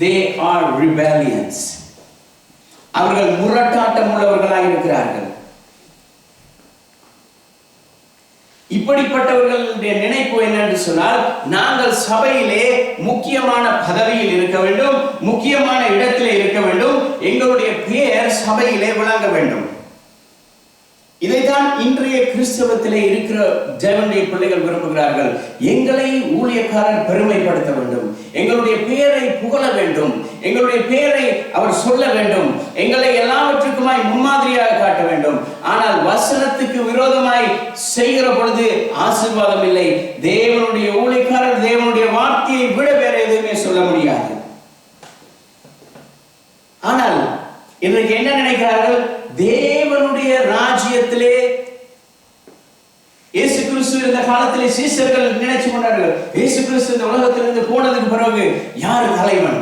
They are rebellions. அவர்கள் முரட்டாட்டம் உள்ளவர்களாக இருக்கிறார்கள். இப்படிப்பட்டவர்களுடைய நினைப்பு என்னென்று சொன்னால், நாங்கள் சபையிலே முக்கியமான பதவியில் இருக்க வேண்டும், முக்கியமான இடத்திலே இருக்க வேண்டும், எங்களுடைய பெயர் சபையிலே விளங்க வேண்டும். இதைத்தான் இன்றைய கிறிஸ்தவத்திலே இருக்கிற தேவனுடைய பிள்ளைகள் விரும்புகிறார்கள். எங்களை ஊழியக்காரர் பெருமைப்படுத்த வேண்டும், எங்களுடைய பெயரை புகழ வேண்டும், எங்களுடைய பெயரை அவர் சொல்ல வேண்டும், எங்களை எல்லாவற்றுக்குமாய் முன்மாதிரியாக காட்ட வேண்டும். ஆனால் வசனத்துக்கு விரோதமாய் செய்கிற பொழுது ஆசீர்வாதம் இல்லை. தேவனுடைய ஊழியக்காரர் தேவனுடைய வார்த்தையை விட வேற எதுவுமே சொல்ல முடியாது. ஆனால் இன்றைக்கு என்ன நினைக்கிறார்கள்? தேவனுடைய ராஜ்யத்திலே இயேசு கிறிஸ்து இருந்த காலத்திலே சீஷர்கள் நினைச்சு கொண்டார்கள், இயேசு கிறிஸ்து இந்த உலகத்திலிருந்து போனதுக்கு பிறகு யார் தலைவன்?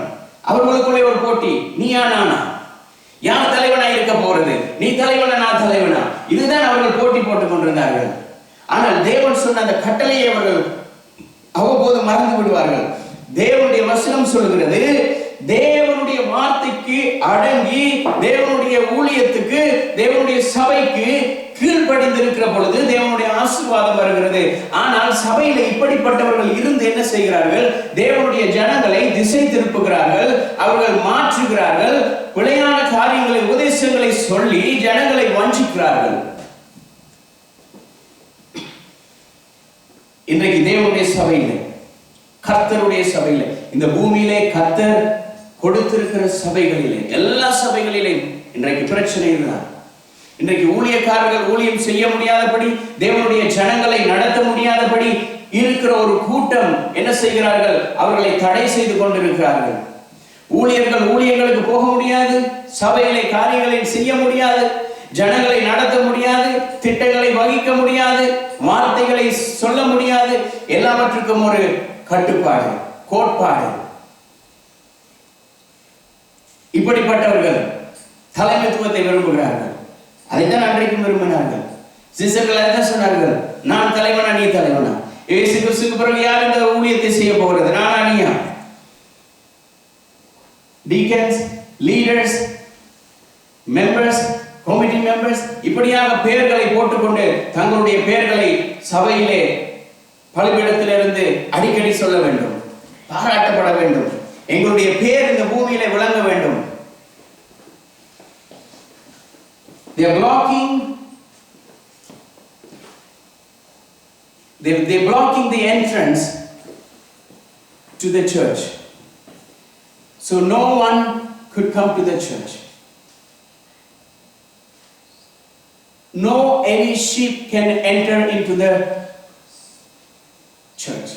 அவர்களுக்குள்ளே ஒரு போட்டி, நீயா நானா, யார் தலைவனா இருக்க போறது, நீ தலைவனா நான் தலைவனா, இதுதான் அவர்கள் போட்டி போட்டுக் கொண்டிருந்தார்கள். ஆனால் தேவன் சொன்ன அந்த கட்டளையை அவர்கள் அவ்வப்போது மறந்து விடுவார்கள். தேவனுடைய வசனம் சொல்கிறது, தேவனுடைய வார்த்தைக்கு அடங்கி தேவனுடைய ஊழியத்துக்கு தேவனுடைய சபைக்கு கீழ்ப்படிந்திருக்கிற பொழுது தேவனுடைய ஆசீர்வாதம் வருகிறது. ஆனால் சபையில இப்படிப்பட்டவர்கள் இருந்து என்ன செய்கிறார்கள்? தேவனுடைய ஜனங்களை திசை திருப்புகிறார்கள், அவர்கள் மாற்றுகிறார்கள், பிழையான காரியங்களை உபதேசங்களை சொல்லி ஜனங்களை வஞ்சிக்கிறார்கள். இன்றைக்கு தேவனுடைய சபையில, கர்த்தருடைய சபையில, இந்த பூமியிலே கர்த்தர் கொடுத்திருக்கிற சபைகளிலே, எல்லா சபைகளிலே இன்றைக்கு பிரச்சனை இதுதான். இன்றைக்கு ஊழியக்காரர்கள் ஊழியம் செய்ய முடியாதபடி, தேவனுடைய ஜனங்களை நடத்த முடியாதபடி இருக்கிற ஒரு கூட்டம் என்ன செய்கிறார்கள்? அவர்களை தடை செய்து கொண்டிருக்கிறார்கள். ஊழியர்கள் ஊழியர்களுக்கு போக முடியாது, சபைகளை காரியங்களை செய்ய முடியாது, ஜனங்களை நடத்த முடியாது, திட்டங்களை வகிக்க முடியாது, வார்த்தைகளை சொல்ல முடியாது. எல்லாவற்றுக்கும் ஒரு கட்டுப்பாடு, கோட்பாடு. இப்படிப்பட்டவர்கள் தலைமைத்துவத்தை விரும்புகிறார்கள். அதைத்தான் அன்றைக்கும் விரும்பினார்கள். சிஷ்யர்கள் அதைத்தான் சொன்னார்கள், நான் தலைவனா நீ தலைவனா, இயேசு கிறிஸ்துவுக்கு பிறகு யார் இந்த ஊழியத்தை செய்ய போகிறது, நானா நீயா? Deacons, leaders, members, committee members, இப்படியாக பெயர்களை போட்டுக்கொண்டு தங்களுடைய பெயர்களை சபையிலே பலிபீடத்திலிருந்து அடிக்கடி சொல்ல வேண்டும், பாராட்டப்பட வேண்டும், எங்களுடைய பெயர் இந்த பூமியிலே விளங்க வேண்டும். They are blocking the entrance to the church, so no one could come to the church. No any sheep can enter into the church.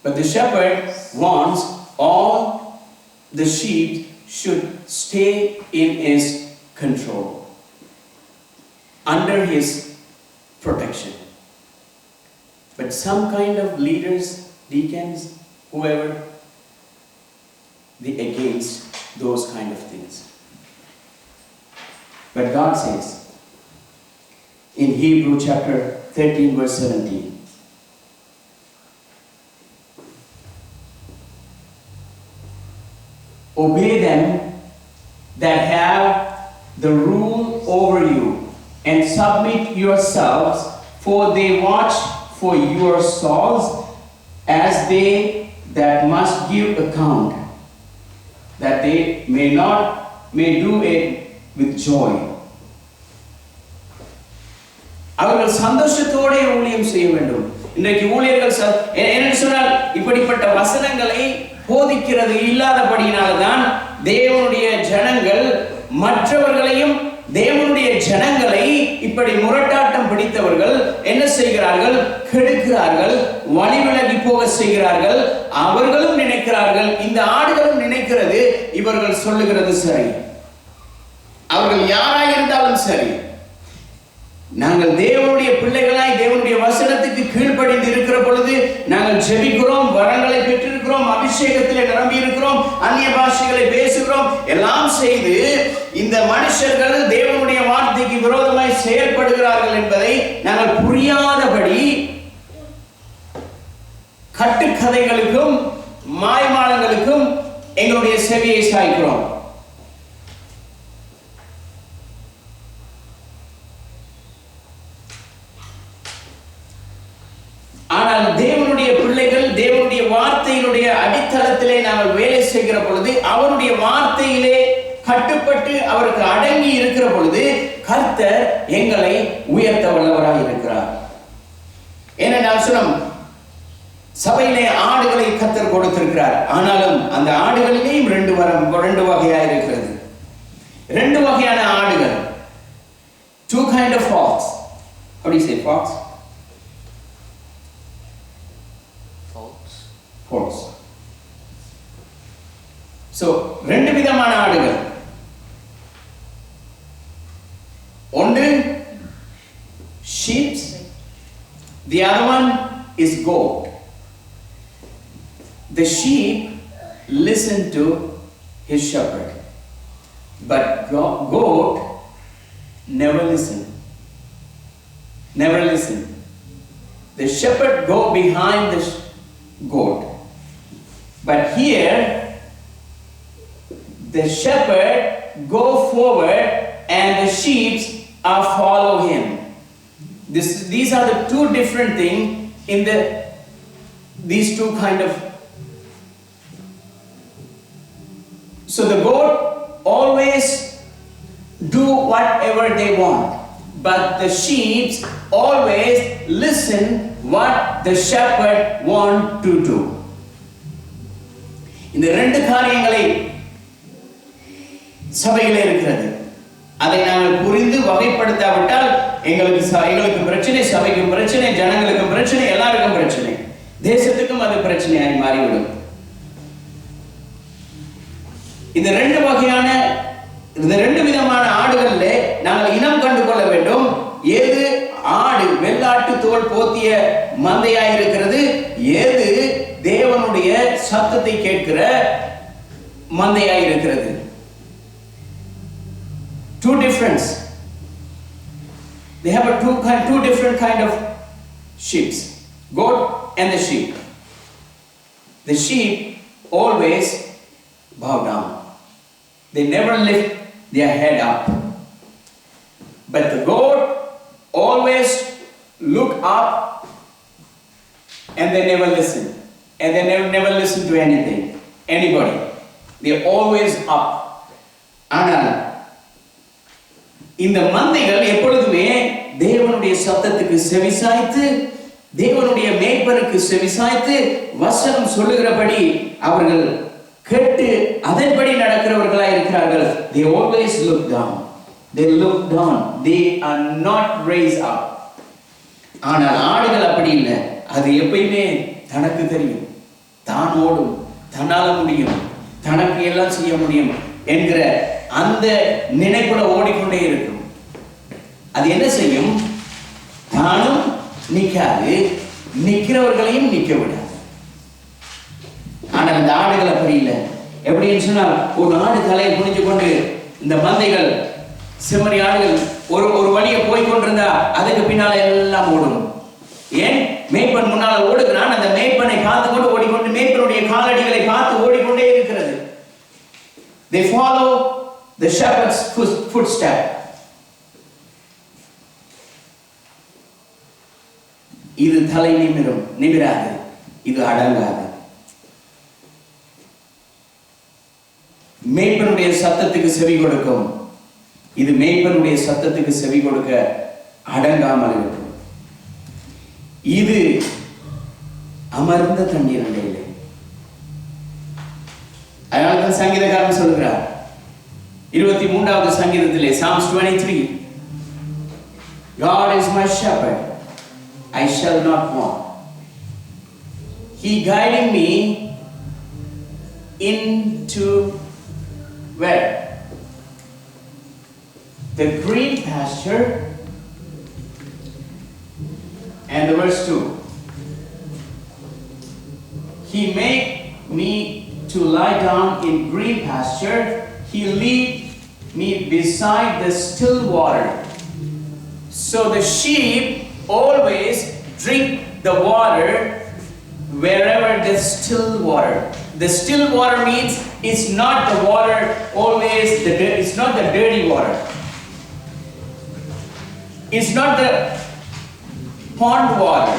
But the shepherd wants all the sheep should stay in his control, under his protection. But some kind of leaders, deacons, whoever, they against those kind of things. But God says in Hebrew chapter 13 verse 17, obey them that have the rule over you, and submit yourselves, for they watch for your souls as they that must give account, that they may do it with joy. அவர்கள் சந்தோஷத்தோடு ஊழியம் செய்ய வேண்டும். இன்றைக்கு ஊழியர்கள் என்ன சொன்னால், இப்படிப்பட்ட வசனங்களை போதிக்கிறது இல்லாதபடியினால்தான் தேவனுடைய ஜனங்கள் மற்றவர்களையும் தேவனுடைய ஜனங்களை இப்படி முரட்டாட்டம் பிடித்தவர்கள் என்ன செய்கிறார்கள்? கெடுக்கிறார்கள், வழி விலகி போக செய்கிறார்கள். அவர்களும் நினைக்கிறார்கள், இந்த ஆடுகளும் நினைக்கிறது, இவர்கள் சொல்லுகிறது சரி, அவர்கள் யாராய் இருந்தாலும் சரி, நாங்கள் தேவனுடைய பிள்ளைகளாய் தேவனுடைய வசனத்துக்கு கீழ்ப்படிந்து இருக்கிற பொழுது நாங்கள் ஜெபிக்கிறோம், வரங்களை பெற்றிருக்கிறோம், அபிஷேகத்திலே நிரம்பி இருக்கிறோம், அந்நிய பாஷைகளை பேசுகிறோம், எல்லாம் செய்து இந்த மனுஷர்கள் தேவனுடைய வார்த்தைக்கு விரோதமாய் செயல்படுகிறார்கள் என்பதை நாங்கள் புரியாதபடி கட்டுக்கதைகளுக்கும் மாய்மாலங்களுக்கும் எங்களுடைய செவியை சாய்க்கிறோம். ஆனால் தேவனுடைய பிள்ளைகள் தேவனுடைய வார்த்தையினுடைய அடித்தளத்திலே நாங்கள் வேலை செய்கிற பொழுது, அவருடைய வார்த்தையிலே கட்டுப்பட்டு அவருக்கு அடங்கி இருக்கிற பொழுது கர்த்தர் எங்களை உயர்த்த வல்லவராக இருக்கிறார். ஏனென்றால் சொன்னோம், சபையிலே ஆடுகளை கர்த்தர் கொடுத்திருக்கிறார். ஆனாலும் அந்த ஆடுகளிலேயும் ரெண்டு வகையா இருக்கிறது. ரெண்டு வகையான ஆடுகள். Two kind of flocks. How do you say flocks? Folks. So, ரெண்டு விதமான ஆடுகள். ஒன்று sheep, the other one is goat. The sheep listen to his shepherd, but goat never listen. The shepherd go behind the goat. But here, the shepherd go forward and the sheep follow him. These are the two different things in these two kind of. So the goat always do whatever they want, but the sheep always listen what the shepherd want to do. இந்த ரெண்டு காரியங்களை சபையிலே இருக்கிறது. அதை நாங்கள் புரிந்து வகைப்படுத்தாவிட்டால் எங்களுக்கு பிரச்சனை, சபைக்கும் பிரச்சனை, ஜனங்களுக்கும் பிரச்சனை, எல்லாருக்கும் பிரச்சனை, தேசத்துக்கும் அது பிரச்சனையாய் மாறிவிடும். இந்த ரெண்டு விதமான ஆடுகளிலே நாங்கள் இனம் கண்டு கொள்ள வேண்டும். ஏது ஆடு வெள்ளாட்டு தோல் போத்திய மந்தையாய் இருக்கிறது, ஏது தேவனுடைய சத்தத்தை கேட்கிற மந்தையாய் இருக்கிறது. Two difference. They have two different kind of sheep. Goat and the sheep. The sheep always bow down. They never lift their head up. But the goat always look up and they never listen. And they never listen to anything, anybody. They're always up. ஆனால் இந்த மந்தைகள் எப்பொழுதுமே தேவனுடைய சத்தத்துக்கு செவிசாய்த்து, தேவனுடைய மேய்ப்பனுக்கு செவிசாய்த்து, வசனம் சொல்லுகிறபடி அவர்கள் கேட்டு அதன்படி நடக்கிறவர்களாய் இருக்கிறார்கள். They always look down. They look down. They are not raised up. ஆனால் ஆடுகள் அப்படி இல்லை. அது எப்பயுமே தனக்கு தெரியும், தான் ஓடும், தன்னால முடியும், தனக்கு எல்லாம் செய்ய முடியும் என்கிற அந்த நினைப்புல ஓடிக்கொண்டே இருக்கும். அது என்ன செய்யும்? தானும் நிற்காது, நிற்கிறவர்களையும் நிற்க விடாது. ஆனால் இந்த ஆடுகள் அப்படி இல்லை. எப்படின்னு சொன்னால், ஒரு ஆடு தலையை குனிஞ்சு கொண்டு இந்த மந்தைகள் செம்மறி ஆடுகள் ஒரு வழியை போய்கொண்டிருந்தா அதுக்கு பின்னால எல்லாம் ஓடும். ஏன்? மேய்ப்பன் முன்னால ஓடுகிறான், அந்த மேய்ப்பனை பார்த்து கொண்டு ஓடிக்கொண்டு மேய்ப்பனுடைய காலடிகளை பார்த்து ஓடிக்கொண்டே இருக்கிறது. They follow the shepherd's footstep. இது தலை நிமிராது, இது அடங்காது. மேய்ப்பனுடைய சத்தத்துக்கு செவி கொடுக்கும், இது மேய்ப்பனுடைய சத்தத்துக்கு செவி கொடுக்க அடங்காமல் இருக்கும். இது அமர்ந்த தண்ணீர் அண்டையிலே. அதனால்தான் சங்கீதக்காரன் சொல்கிறார், 23வது சங்கீதத்திலே Psalms 23, God is my shepherd, I shall not want. He guiding me into where? The green pasture. And the verse 2. He make me to lie down in green pasture. He lead me beside the still water. So the sheep always drink the water wherever there's still water. The still water means it's not the water always, it's not the dirty water. It's not the pond water.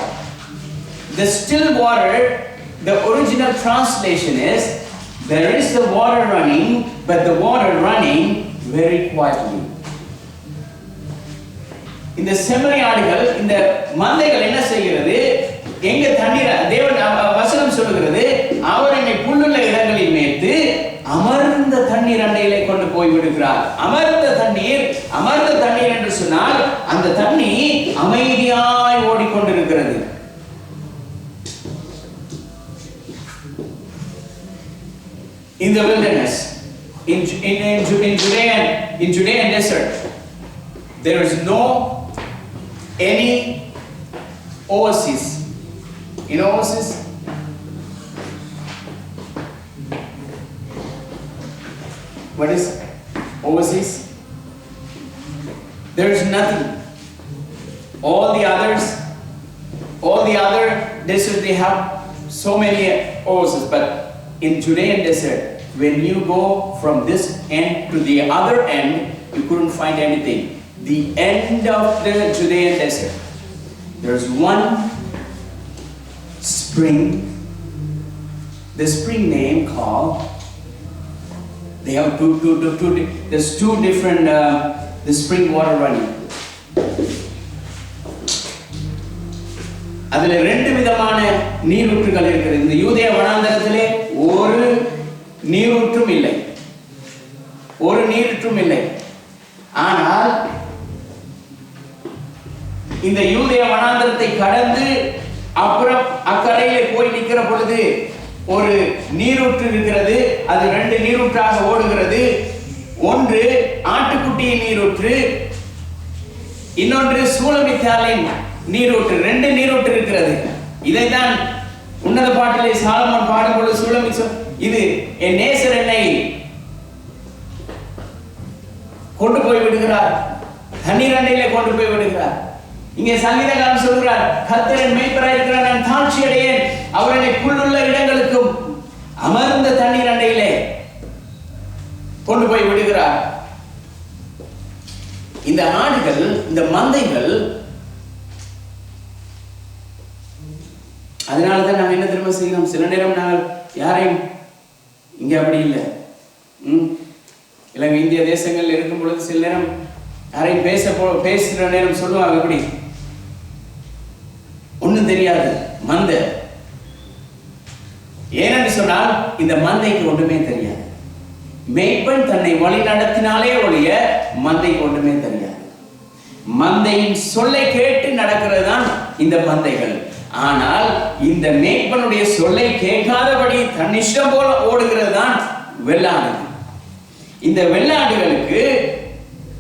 The still water, the original translation is, there is the water running, but the water running very quietly. இந்த செம்மறி ஆடுகள், இந்த மந்தைகள் என்ன செய்கிறது? எங்க தண்ணீர், தேவன் வசனம் சொல்லுகிறது, அவர் என்னை புல்லுள்ள இடங்களில் மேய்த்து அமர்ந்த தண்ணீர் அண்டையிலே கொண்டு போய் விடுகிறார். அமர்ந்த தண்ணீர் என்று சொன்னால் அந்த தண்ணி அமைதியாய் ஓடிக்கொண்டிருக்கிறது. In the wilderness, in Judean desert, there is no any oasis. You know oasis? What is oasis? There is nothing. All the other deserts, they have so many oases, but in Judean desert, when you go from this end to the other end, you couldn't find anything. The end of the Judean desert, there's one spring, the spring name called, they have there's two different the spring water running. அதுல ரெண்டு விதமான நீரூற்றுகள் இருக்கிறது. இந்த யூதேய வனாந்தரத்திலே ஒரு நீரூற்றும் இல்லை. ஆனால் இந்த யூதேய வனாந்தரத்தை கடந்து அப்புறம் அக்கரையிலே போய் நிற்கிற பொழுது ஒரு நீரூற்று இருக்கிறது. அது ரெண்டு நீரூற்றாக ஓடுகிறது. ஒன்று ஆட்டுக்குட்டியின் நீரூற்று, இன்னொன்று சூலமித்தாலின் நீரூற்று. ரெண்டு நீரூற்று இருக்கிறது. இதைத்தான் உன்னத பாட்டிலே சாலமோன் பாடும்போது இது என் நேசர் என்னை கொண்டு போய் விடுகிறார், தண்ணீர் அண்டையிலே கொண்டு போய் விடுகிறார். இங்கே சங்கீதக்காரன் சொல்கிறார், கர்த்தர் என் மேய்ப்பராய் இருக்கிறார், நான் தாழ்ச்சி அடையேன். அவர் என்னை புல்லுள்ள இடங்களுக்கும் அமர்ந்த தண்ணீர் அண்டையிலே கொண்டு போய் விடுகிறார். இந்த ஆடுகள், இந்த மந்தைகள், அதனாலதான் நாங்கள் என்ன திரும்ப செய்யணும், சில நேரம் நாங்கள் யாரையும், இங்க அப்படி இல்லை, இலங்கை இந்திய தேசங்கள் இருக்கும் பொழுது சில நேரம் யாரையும் பேசுற நேரம் சொல்லுவாங்க, அப்படி ஒண்ணும் தெரியாது மந்தை. ஏனென்று சொன்னால் இந்த மந்தைக்கு ஒன்றுமே தெரியாது. மேய்ப்பன் தன்னை வழி நடத்தினாலே ஒழிய மந்தைக்கு ஒன்றுமே தெரியாது. மந்தையின் சொல்லை கேட்டு நடக்கிறது தான் இந்த மந்தைகள். ஆனால் இந்த மேய்ப்பனுடைய சொல்லை கேட்காதபடி தன்னிஷ்டம் போல ஓடுகிறது தான் வெள்ளாடு. இந்த வெள்ளாடுகளுக்கு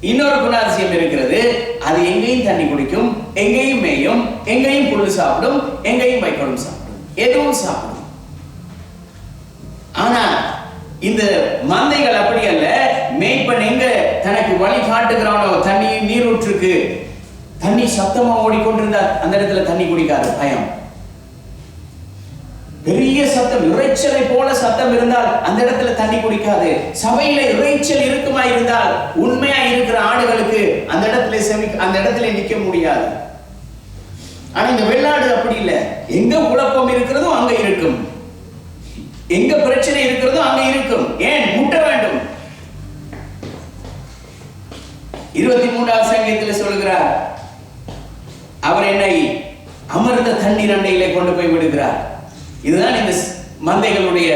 இன்னொரு குணாதிசயம் இருக்கிறது. அது எங்கேயும் தண்ணி குடிக்கும், எங்கேயும் மேயும், எங்கேயும் புல்லு சாப்பிடும், எங்கேயும் வைக்கோலும் சாப்பிடும், எதுவும் சாப்பிடும். ஆனா இந்த மந்தைகள் அப்படி அல்ல. மேய்ப்பன் எங்க தனக்கு வழி காட்டுகிறானோ, தண்ணி நீரூற்றுக்கு, தண்ணி சத்தமா ஓடிக்கொண்டிருந்தா அந்த இடத்துல தண்ணி குடிக்காது, பயம். பெரிய சத்தம், இறைச்சலை போல சத்தம் இருந்தால் அந்த இடத்துல தண்ணி குடிக்காது. சபையில இறைச்சல் இருக்குமா இருந்தால் உண்மையா இருக்கிற ஆடுகளுக்கு அந்த இடத்துல நிக்க முடியாது. ஆனா இந்த வெள்ளாடு அப்படி இல்லை. எங்க குழப்பம் இருக்கிறதோ அங்க இருக்கும், எங்க பிரச்சனை இருக்கிறதோ அங்க இருக்கும். ஏன் முட்ட வேண்டும்? 23வது சங்கீதத்தில் சொல்கிறார், அவர் என்னை அமர்ந்த தண்ணீர் அண்டையிலே கொண்டு போய் விடுகிறார். இதுதான் இந்த மந்தைகளுடைய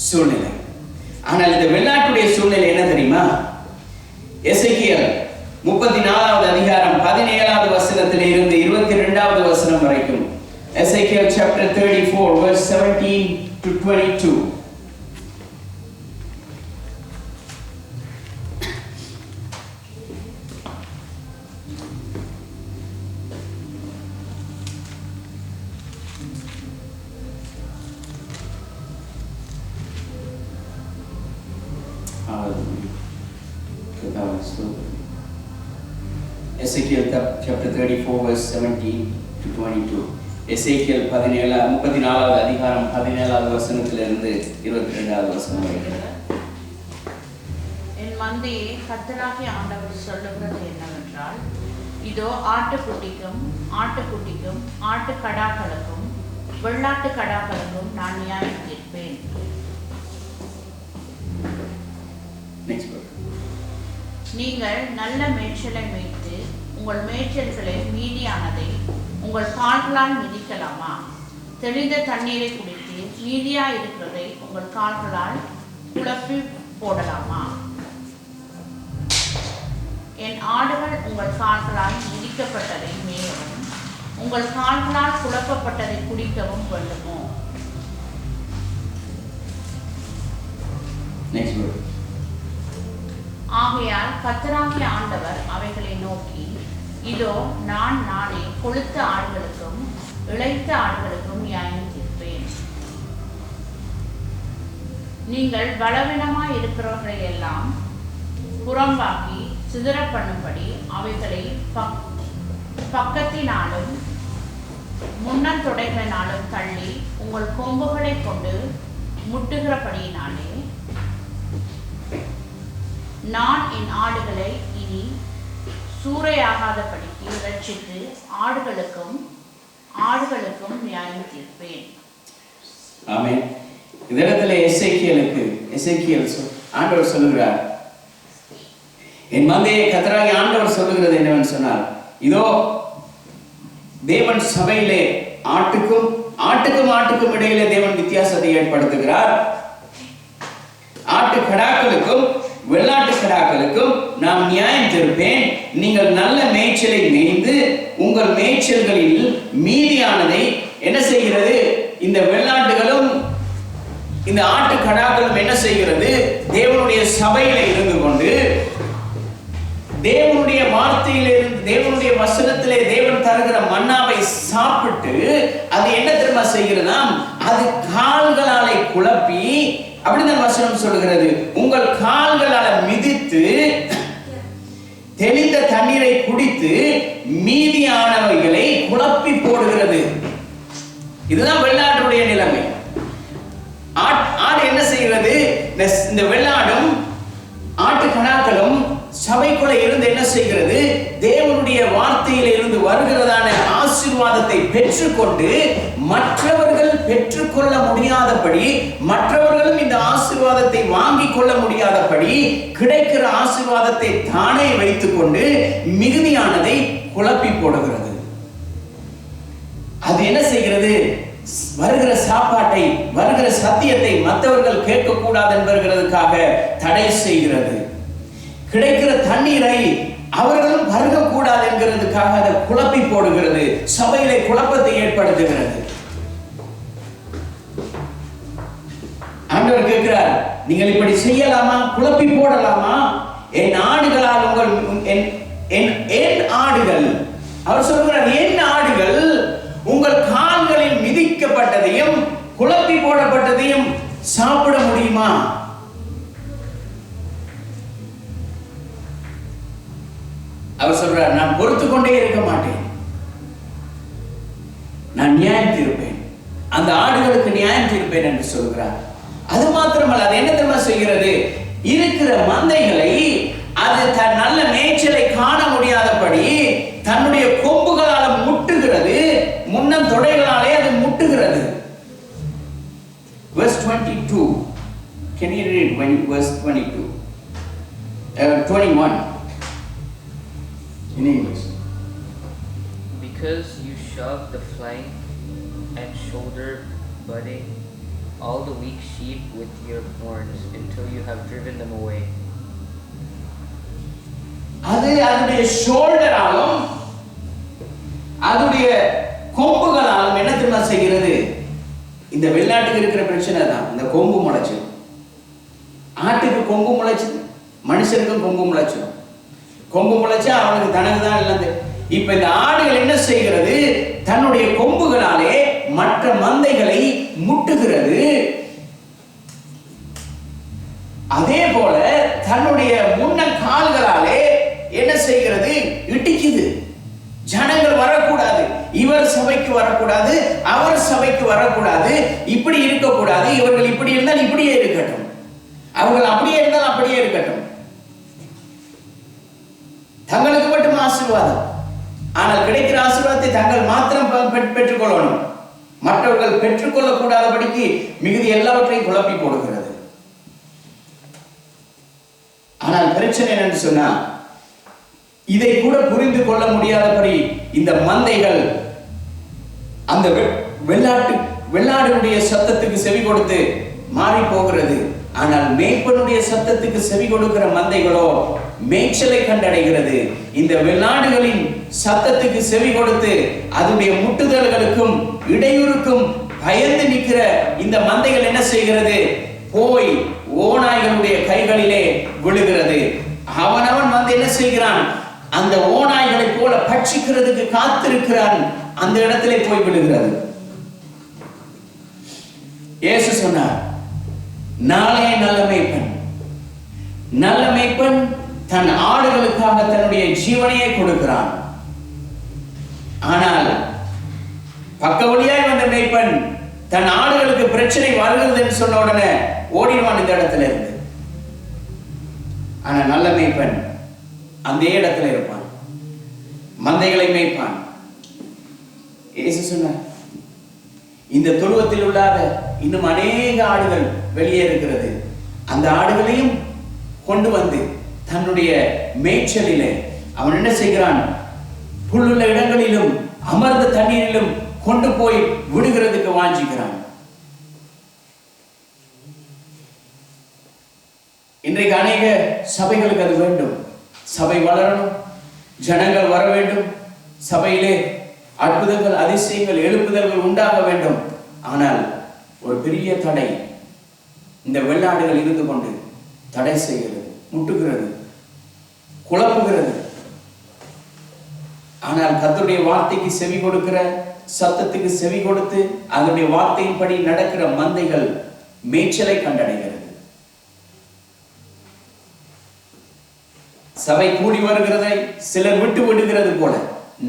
சூழ்நிலை. ஆனால் இந்த வெள்ளாட்டுடைய சூழ்நிலை என்ன தெரியுமா? எசேக்கியேல் 34வது அதிகாரம் 17வது வசனத்திலே இருந்து 22வது வசனம் வரைக்கும். Ezekiel chapter 34 verse 17 to 22. Ezekiel chapter 34 verse 17 to 22. எசேக்கியேல் 34வது அதிகாரம் 17வது வசனத்திலிருந்து 22வது வசனம் வரை.
என் மந்தையே, கர்த்தராகிய ஆண்டவர் சொல்லுகிறது என்னவென்றால், இதோ ஆட்டுக்குட்டிக்கும் ஆட்டுக்கடாக்களுக்கும் வெள்ளாட்டு கடாக்களுக்கும் நான் நியாயம் தீர்ப்பேன். நீங்கள் நல்ல மேய்ச்சலை மேய்த்து உங்கள் மேய்ச்சல்களை மீதியானதை உங்கள் கால்களால் மிதிக்கலாமா? தெளிந்த தண்ணீரை குடித்து மீதியா இருக்கிறதை உங்கள் கால்களால் குழப்பி போடலாமா? என் ஆடுகள் உங்கள் கால்களால் மிதிக்கப்பட்டதை மேயவும் உங்கள் கால்களால் குழப்பப்பட்டதை குடிக்கவும் வேண்டுமோ? ஆகையால் கர்த்தராகிய ஆண்டவர் அவைகளை நோக்கி, இதோ நானே கொழுத்த ஆடுகளுக்கும் இளைத்த ஆடுகளுக்கும் நியாயம் தீர்ப்பேன். நீங்கள் பலவீனமாய் இருக்கிறவர்களை எல்லாம் புறம்பாக்கி சிதற பண்ணும்படி அவைகளை பக்கத்தினாலும் முன்னந்தொடைகளினாலும் தள்ளி உங்கள் கொம்புகளை கொண்டு முட்டுகிறபடியினாலே நான் என் ஆடுகளை இனி சூறையாகாதபடிக்கு ரட்சித்து ஆடுகளுக்கும் நியாயம் தீர்ப்பேன்.
ஆமென். இந்த இடத்துல எசேக்கியேல் ஆண்டவர் சொல்லுகிறார், என் மந்தையை கர்த்தராகிய ஆண்டவர் சொல்லுகிறது என்னவென்று சொன்னார், இதோ தேவன் சபையிலே ஆட்டுக்கும் இடையிலே தேவன் வித்தியாசத்தை ஏற்படுத்துகிறார். ஆட்டு கடாக்களுக்கும் வெள்ளாட்டு கடாக்களுக்கும் நாம் நியாயம் தீர்ப்பேன். நீங்கள் நல்ல மேய்ச்சலை மேய்ந்து உங்கள் மேய்ச்சல்களில் மீதியானதை என்ன செய்கிறது? இந்த வெள்ளாட்டுகளும் இந்த ஆட்டு கடாக்களும் என்ன செய்கிறது? தேவனுடைய சபையில இருந்து கொண்டு தேவனுடைய வார்த்தையிலிருந்து தேவனுடைய வசனத்திலே தேவன் தருகிற மன்னாவை சாப்பிட்டு அது என்ன தெரியுமா செய்கிறதாம்? அது கால்களாலே குழப்பி, அப்படிதான் வசனம் சொல்லுகிறது, உங்கள் கால்களால மிதித்து தெளிந்த தண்ணீரை குடித்து மீதியானவைகளை குழப்பி போடுகிறது. இதுதான் வெள்ளாட்டுடைய நிலைமை. ஆடு என்ன செய்கிறது? இந்த வெள்ளாடும் ஆட்டு கடாக்களும் சபைக்குள்ள இருந்து என்ன செய்கிறது? தேவனுடைய வார்த்தையில இருந்து வருகிறதான ஆசீர்வாதத்தை பெற்றுக்கொண்டு மற்றவர்கள் பெற்றுக்கொள்ள முடியாதபடி, மற்றவர்களும் இந்த ஆசீர்வாதத்தை வாங்கிக் கொள்ள முடியாதபடி கிடைக்கிற ஆசீர்வாதத்தை தானே வைத்துக் கொண்டு மிகுதியானதை குழப்பி போடுகிறது. அது என்ன செய்கிறது? வருகிற சாப்பாட்டை, வருகிற சத்தியத்தை மற்றவர்கள் கேட்கக்கூடாது என்பதற்காக தடை செய்கிறது. கிடைக்கிற தண்ணீரை அவர்களும் பருகக்கூடாது என்கிறதுக்காக அதை குழப்பி போடுகிறது. சபையிலே குழப்பத்தை ஏற்படுத்துகிறது. ஆண்டவர் கேட்கிறார், நீங்கள் இப்படி செய்யலாமா? குழப்பி போடலாமா? என் ஆடுகளால் என் ஆடுகள், அவர் சொல்கிறார், என் ஆடுகள் உங்கள் கால்களில் மிதிக்கப்பட்டதையும் குழப்பி போடப்பட்டதையும் சாப்பிட முடியுமா? அவர் சொல்றார், நான் பொறுத்து கொண்டே இருக்க மாட்டேன், நான் நியாயம் தீர்ப்பேன், அந்த ஆடுகளுக்கு நியாயம் தீர்ப்பேன் என்று சொல்கிறார். அது மாத்திரமல்ல, அது என்ன தெரியுமா செய்கிறது? இருக்கிற மந்தைகளை அது தன் நல்ல மேய்ச்சலை காண முடியாதபடி தன்னுடைய கொம்புகளால் முட்டுகிறது, முன்னம் தொடைகளாலே அது முட்டுகிறது. verse 22, can you read verse 22 21 in English?
Because you shove the flank and shoulder butting all the weak sheep with your horns until you have driven them away.
அது அதனுடைய ஷோல்டராலும் அதனுடைய கொம்புகளாலும் என்ன தெரியுமா செய்கிறது? இந்த வெள்ளாட்டுக்கு இருக்கிற பிரச்சனை தான், இந்த கொம்பு முளைச்சு. ஆட்டுக்கு கொம்பு முளைச்சு, மனுஷனுக்கும் கொம்பு முளைச்சு. கொம்பு முளைச்சா அவனுக்கு தனக்கு தான் இல்லது. இப்ப இந்த ஆடுகள் என்ன செய்கிறது? தன்னுடைய கொம்புகளாலே மற்ற மந்தைகளை முட்டுகிறது. அதே போல தன்னுடைய முன்ன கால்களாலே என்ன செய்கிறது? இடிக்குது. ஜனங்கள் வரக்கூடாது, இவர் சபைக்கு வரக்கூடாது, அவர் சபைக்கு வரக்கூடாது, இப்படி இருக்கக்கூடாது, இவர்கள் இப்படி இருந்தால் இப்படியே இருக்கட்டும், அவர்கள் அப்படியே இருந்தால் அப்படியே இருக்கட்டும், தங்களுக்கு மட்டும் ஆசீர்வாதம். ஆனால் கிடைக்கிற ஆசீர்வாதத்தை தங்கள் மாத்திரம் பெற்றுக்கொள்ளணும், மற்றவர்கள் பெற்றுக்கொள்ளக் கூடாதபடிக்கு மிகுதி எல்லாவற்றையும் குழப்பி போடுகிறது. ஆனால் பிரச்சனை என்னன்னு சொன்னா, இதை கூட புரிந்து கொள்ள முடியாதபடி இந்த மந்தைகள் அந்த வெள்ளாடுடைய சத்தத்துக்கு செவி கொடுத்து மாறி போகிறது. ஆனால் மேய்ப்பனுடைய சத்தத்துக்கு செவி கொடுக்கிற மந்தைகளோ மேய்ச்சலை கண்டடைகிறது. இந்த வெள்ளாடுகளின் சத்தத்துக்கு செவி கொடுத்து அதனுடைய முட்டுதல்களுக்கும் இடையூறுக்கும் பயந்து நிற்கிற இந்த மந்தைகள் என்ன செய்கிறது? போய் ஓநாய்களுடைய கைகளிலே விழுகிறது. அவனவன் வந்து என்ன செய்கிறான்? அந்த ஓநாய்களை போல பட்சிக்கிறதுக்கு காத்திருக்கிறான், அந்த இடத்திலே போய் விழுகிறது. இயேசு சொன்னார், நாளே நல்ல மேய்ப்பன், நல்ல மேய்ப்பன் தன் ஆடுகளுக்காக தன்னுடைய ஜீவனையே கொடுக்கிறான். ஆனால் பக்க வழியாய் வந்த மேய்ப்பன் தன் ஆடுகளுக்கு பிரச்சனை வருகிறது என்று சொன்ன உடனே ஓடிடுவான் இந்த இடத்துல இருந்து. ஆனா நல்ல மேய்ப்பன் அந்த இடத்துல இருப்பான், மந்தைகளை மேய்ப்பான். இயேசு சொன்னார், இந்த தொழுவத்தில் உள்ளாத இன்னும் அநேக ஆடுகள் வெளியே இருக்கிறது, அந்த ஆடுகளையும் கொண்டு வந்து தன்னுடைய மேய்ச்சலிலே அவன் என்ன செய்கிறான்? புல்லுள்ள இடங்களிலும் அமர்ந்த தண்ணீரிலும் கொண்டு போய் விடுகிறதுக்கு வாஞ்சிக்கிறான். இன்றைக்கு அநேக சபைகளுக்கு அது வேண்டும். சபை வளரணும், ஜனங்கள் வர வேண்டும், சபையிலே அற்புதங்கள் அதிசயங்கள் எழுப்புதல்கள் உண்டாக வேண்டும். ஆனால் ஒரு பெரிய தடை இந்த வெள்ளாடுகள் இருந்து கொண்டு தடை செய்கிறது, முட்டுகிறது, குழப்புகிறது. ஆனால் கர்த்தருடைய வார்த்தைக்கு செவி கொடுக்கிற, சத்தத்துக்கு செவி கொடுத்து அதனுடைய வார்த்தையின்படி நடக்கிற மந்தைகள் மேய்ச்சலை கண்டடைகிறது. சபை கூடி வருகிறதை சிலர் விட்டு விடுகிறது போல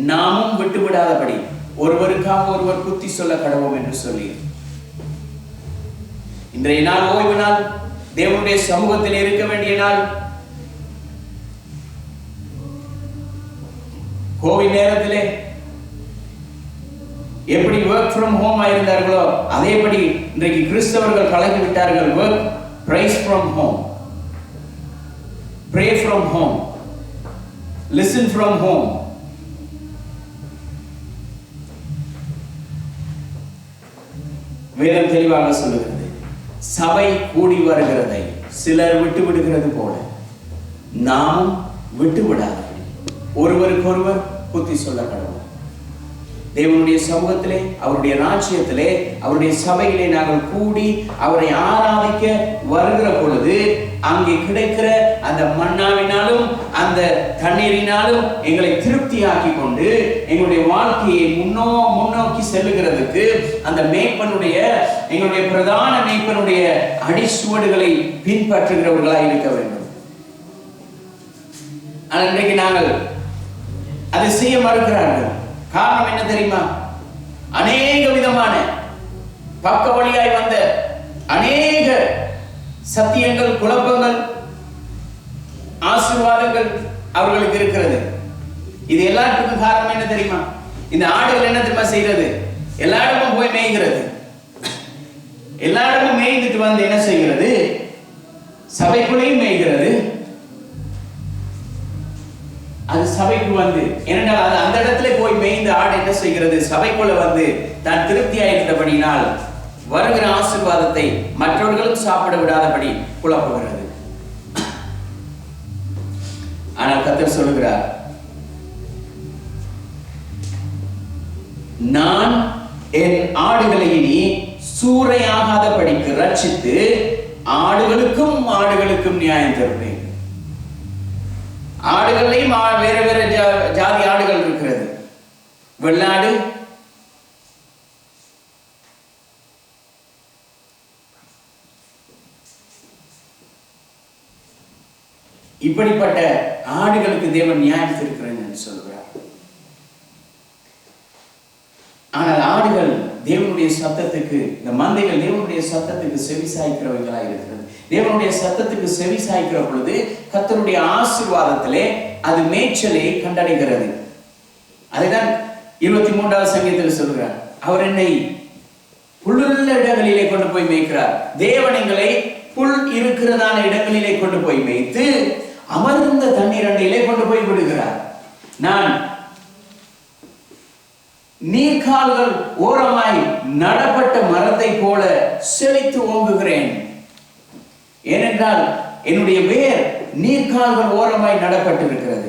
நாமும் விட்டு விடாதபடி ஒருவருக்காக ஒருவர் புத்தி சொல்ல கடவோம் என்று சொல்லி இன்றைய நாள் ஓய்வு நாள், தேவனுடைய சமூகத்தில் இருக்க வேண்டிய நாள். கோவிட் நேரத்திலே எப்படி work from home ஆயிருந்தார்களோ அதேபடி இன்றைக்கு கிறிஸ்தவர்கள் பழகி விட்டார்கள். work, praise from home, pray from home, listen from home. வேதம் தெளிவாக சொல்லுகிறது, சபை கூடி வருகிறதை சிலர் விட்டு விடுகிறது போல நாமும் விட்டு விடாதபடி ஒருவருக்கொருவர் புத்தி சொல்ல கடவுள். தேவனுடைய சமூகத்திலே, அவருடைய ராஜ்யத்திலே, அவருடைய சபையிலே நாங்கள் கூடி அவரை ஆராதிக்க வருகிற பொழுது அங்கே கிடைக்கிற அந்த மன்னாவினாலும் அந்த தண்ணீரினாலும் எங்களை திருப்தியாக்கி கொண்டு எங்களுடைய வாழ்க்கையை முன்னோக்கி செல்லுகிறதுக்கு அந்த மேய்ப்பனுடைய, எங்களுடைய பிரதான மேய்ப்பனுடைய அடிச்சுவடுகளை பின்பற்றுகிறவர்களாக இருக்க வேண்டும். ஆனால் இன்றைக்கு நாங்கள் அதை செய்ய மறுக்கிறார்கள். காரணம் என்ன தெரியுமா? அநேக விதமான பக்க வழியாய் வந்த அநேக சத்தியங்கள், குழப்பங்கள், ஆசீர்வாதங்கள் அவர்களுக்கு இருக்கிறது. இது எல்லாத்துக்கும் காரணம் என்ன தெரியுமா? இந்த ஆடுகள் என்ன தெரியுமா செய்கிறது? எல்லா இடமும் போய் மேய்கிறது. எல்லா இடமும் மேய்ந்துட்டு வந்து என்ன செய்கிறது? சபைக்குள்ளேயும் மேய்கிறது. அது சபைக்கு வந்து, ஏனென்றால் அது அந்த இடத்துல போய் மேய்ந்த ஆடு என்ன செய்கிறது? சபைக்குள்ள வந்து தான் திருப்தியா இருந்தபடினால் வருகிற ஆசீர்வாதத்தை மற்றவர்களும் சாப்பிட விடாதபடி குழப்புகிறது. ஆனால் கர்த்தர் சொல்லுகிறார், நான் என் ஆடுகளை இனி சூறையாகாதபடிக்கு ரட்சித்து ஆடுகளுக்கும் மாடுகளுக்கும் நியாயம் தருவேன். ஆடுகளையும் வேற வேற ஜாதி ஆடுகள் இருக்கிறது. வெள்ளாடு, இப்படிப்பட்ட ஆடுகளுக்கு தேவன் நியாயம் தருகிறேன் என்று சொல்கிறார். ஆனால் ஆடுகள் தேவனுடைய சத்தத்துக்கு, இந்த மந்தைகள் தேவனுடைய சத்தத்துக்கு செவி சாய்க்கிறவர்களாக இருக்கிறது. தேவனுடைய சத்தத்துக்கு செவி சாய்க்கிற பொழுது கர்த்தருடைய ஆசீர்வாதத்திலே அது மேய்ச்சலை கண்டடைகிறது. அதுதான் 23வது சங்கீதத்தில் சொல்கிறார், அவர் என்னை புல்லுள்ள இடங்களிலே கொண்டு போய் மேய்க்கிறார். தேவன் எங்களை புல் இருக்கிறதான இடங்களிலே கொண்டு போய் மேய்த்து அமர்ந்த தண்ணீர் அண்டையிலே கொண்டு போய் விடுகிறார். நான் நீர்கால்கள் ஓரமாய் நடப்பட்ட மரத்தை போல செழித்து ஓங்குகிறேன். ஏனென்றால் என்னுடைய வேர் நீர்கால்கள் ஓரமாய் நடப்பட்டிருக்கிறது.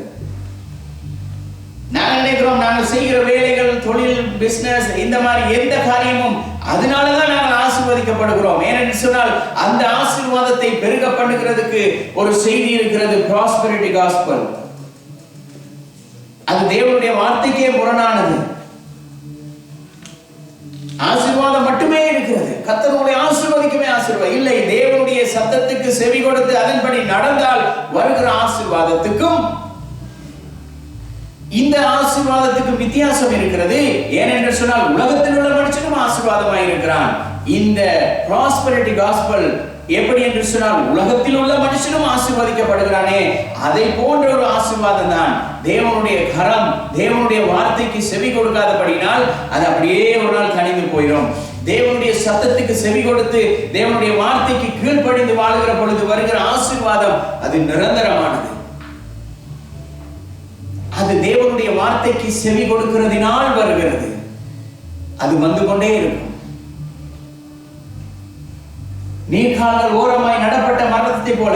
நாங்கள் நினைக்கிறோம், நாங்கள் செய்கிற வேலைகள், தொழில், பிசினஸ், இந்த மாதிரி எந்த காரியமும் அதனாலதான் நாங்கள் ஆசீர்வதிக்கப்படுகிறோம். ஏனென்று சொன்னால் அந்த ஆசீர்வாதத்தை பெருக பண்ணுகிறதுக்கு ஒரு செய்தி இருக்கிறது, ப்ராஸ்பெரிட்டி காஸ்பல். அது தேவனுடைய வார்த்தைக்கே முரணானது. ஆசீர்வாதம் மட்டுமே இருக்கிறது, கர்த்தருடைய ஆசீர்வதிக்குமே ஆசீர்வாதம் இல்லை. தேவனுடைய சத்தத்துக்கு செவி கொடுத்து அதன்படி நடந்தால் வருகிற ஆசீர்வாதத்துக்கும் இந்த ஆசீர்வாதத்துக்கும் வித்தியாசம் இருக்கிறது. ஏனென்று சொன்னால் உலகத்தில் உள்ள மனுஷனும் ஆசீர்வாதமாய் இருக்கிறான். இந்த ப்ராஸ்பெரிட்டி காஸ்பல் எப்படி என்று சொன்னால் உலகத்தில் உள்ள மனுஷனும் ஆசீர்வதிக்கப்படுகிறானே, அதை போன்ற ஒரு ஆசீர்வாதம் தான். தேவனுடைய கரம் தேவனுடைய வார்த்தைக்கு செவி கொடுக்காதபடினால் அது அப்படியே ஒரு நாள் தணிந்து போயிடும். தேவனுடைய சத்தத்துக்கு செவி கொடுத்து தேவனுடைய வார்த்தைக்கு கீழ்ப்படிந்து வாழுகிற பொழுது வருகிற ஆசீர்வாதம் அது நிரந்தரமானது. அது தேவனுடைய வார்த்தைக்கு செவி கொடுக்கிறதினால் வருகிறது. அது வந்து கொண்டே இருக்கும். நீர்கால்கள் ஓரமாய் நடப்பட்ட மரத்தை போல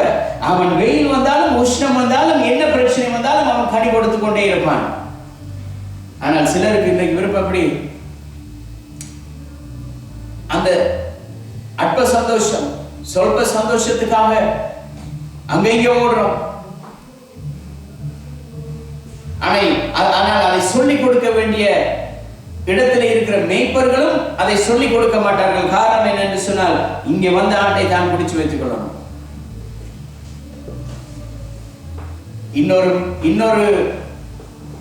அவன் வெயில் வந்தாலும் உஷ்ணம் வந்தாலும் என்ன பிரச்சனை வந்தாலும் அவன் கனி கொடுத்து கொண்டே இருப்பான். ஆனால் சிலருக்கு இன்றைக்கு விருப்பம் எப்படி, அந்த அற்ப சந்தோஷம், சொல்ப சந்தோஷத்துக்காக அங்கெங்கே ஓடுறோம். ஆனால் அதை சொல்லிக் கொடுக்க வேண்டிய இடத்துல இருக்கிற மேய்ப்பர்களும் அதை சொல்லிக் கொடுக்க மாட்டார்கள். காரணம் என்னென்று சொன்னால், இங்கே வந்த ஆட்டை தான் பிடிச்சு வைத்துக் கொள்ளணும். இன்னொரு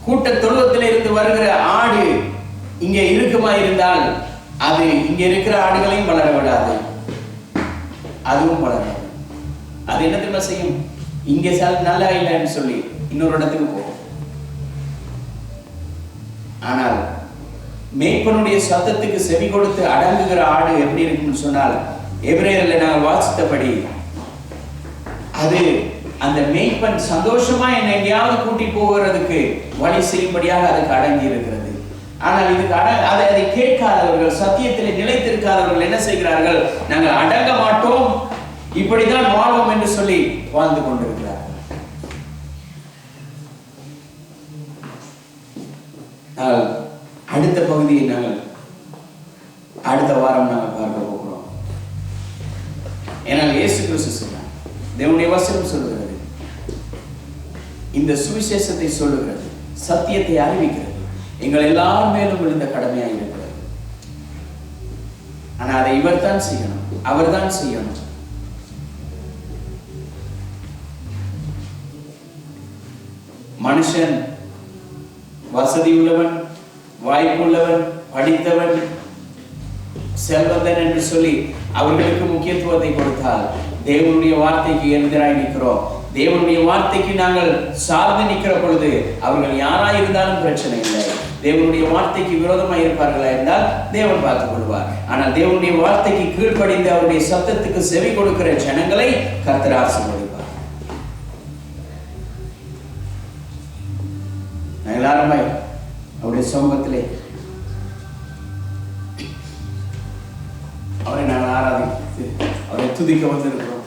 கூட்ட தொழுவத்தில் இருந்து வருகிற ஆடு இங்கே இருக்குமா இருந்தால் அது இங்க இருக்கிற ஆடுகளையும் வளர விடாது, அதுவும் வளராது. அது என்ன தெரியுமா செய்யும், இங்கே நல்லா இல்லைன்னு சொல்லி இன்னொரு இடத்துக்கு போகும். ஆனால் மேய்ப்பனுடைய சத்தத்துக்கு செவி கொடுத்து அடங்குகிற ஆடு எப்படி இருக்குன்னு சொன்னால், எபிரேயர்ல நாங்கள் வாசித்தபடி அது அந்த மேய்ப்பன் சந்தோஷமா என்னை எங்கேயாவது கூட்டி போகிறதுக்கு வழி செய்யும்படியாக அதுக்கு அடங்கி இருக்கிறது. ஆனால் இதுக்கு அதை கேட்காதவர்கள், சத்தியத்திலே நிலைத்திருக்காதவர்கள் என்ன செய்கிறார்கள், நாங்கள் அடங்க மாட்டோம், இப்படிதான் வாழ்வோம் என்று சொல்லி வாழ்ந்து கொண்டிருக்கிறார்கள். அடுத்த பகுதியை நாங்கள் அடுத்த வாரம் நாங்கள் பார்க்க போகிறோம். ஏனால் இயேசு கிறிஸ்து சொன்னார், தேவனுடைய வசனம் சொல்லுகிறது, இந்த சுவிசேஷத்தை சொல்லுகிறது, சத்தியத்தை அறிவிக்கிறது, எங்கள் எல்லார் மேலும் விழுந்த கடமையாக இருக்கிறது. ஆனால் அதை இவர் தான் செய்யணும், அவர் தான் செய்யணும். மனுஷன் வசதி உள்ளவன், வாய்ப்புள்ளவன், படித்தவன், செல்வந்தன் என்று சொல்லி அவர்களுக்கு முக்கியத்துவத்தை கொடுத்தால் தேவனுடைய வார்த்தைக்கு எதிராய் நிற்கிறோம். தேவனுடைய வார்த்தைக்கு நாங்கள் சார்ந்து நிற்கிற பொழுது அவர்கள் யாராய் இருந்தாலும் பிரச்சனை இல்லை. தேவனுடைய வார்த்தைக்கு விரோதமாக இருப்பார்களா இருந்தால் தேவன் பார்த்துக் கொள்வார். ஆனால் தேவனுடைய வார்த்தைக்கு கீழ்ப்படிந்து அவருடைய சத்தத்துக்கு செவி கொடுக்கிற ஜனங்களை கர்த்தர் ஆசீர்வதிப்பார். எல்லாருமே அவருடைய சமூகத்திலே அவரை நாங்கள் ஆராதித்து அவரை துதிக்க வந்திருக்கிறோம்.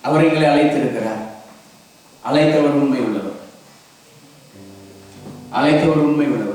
அவர் எங்களை அழைத்திருக்கிறார். அழைத்தவர் உண்மை உள்ளவர். அழைத்தவர் உண்மை உள்ளவர்.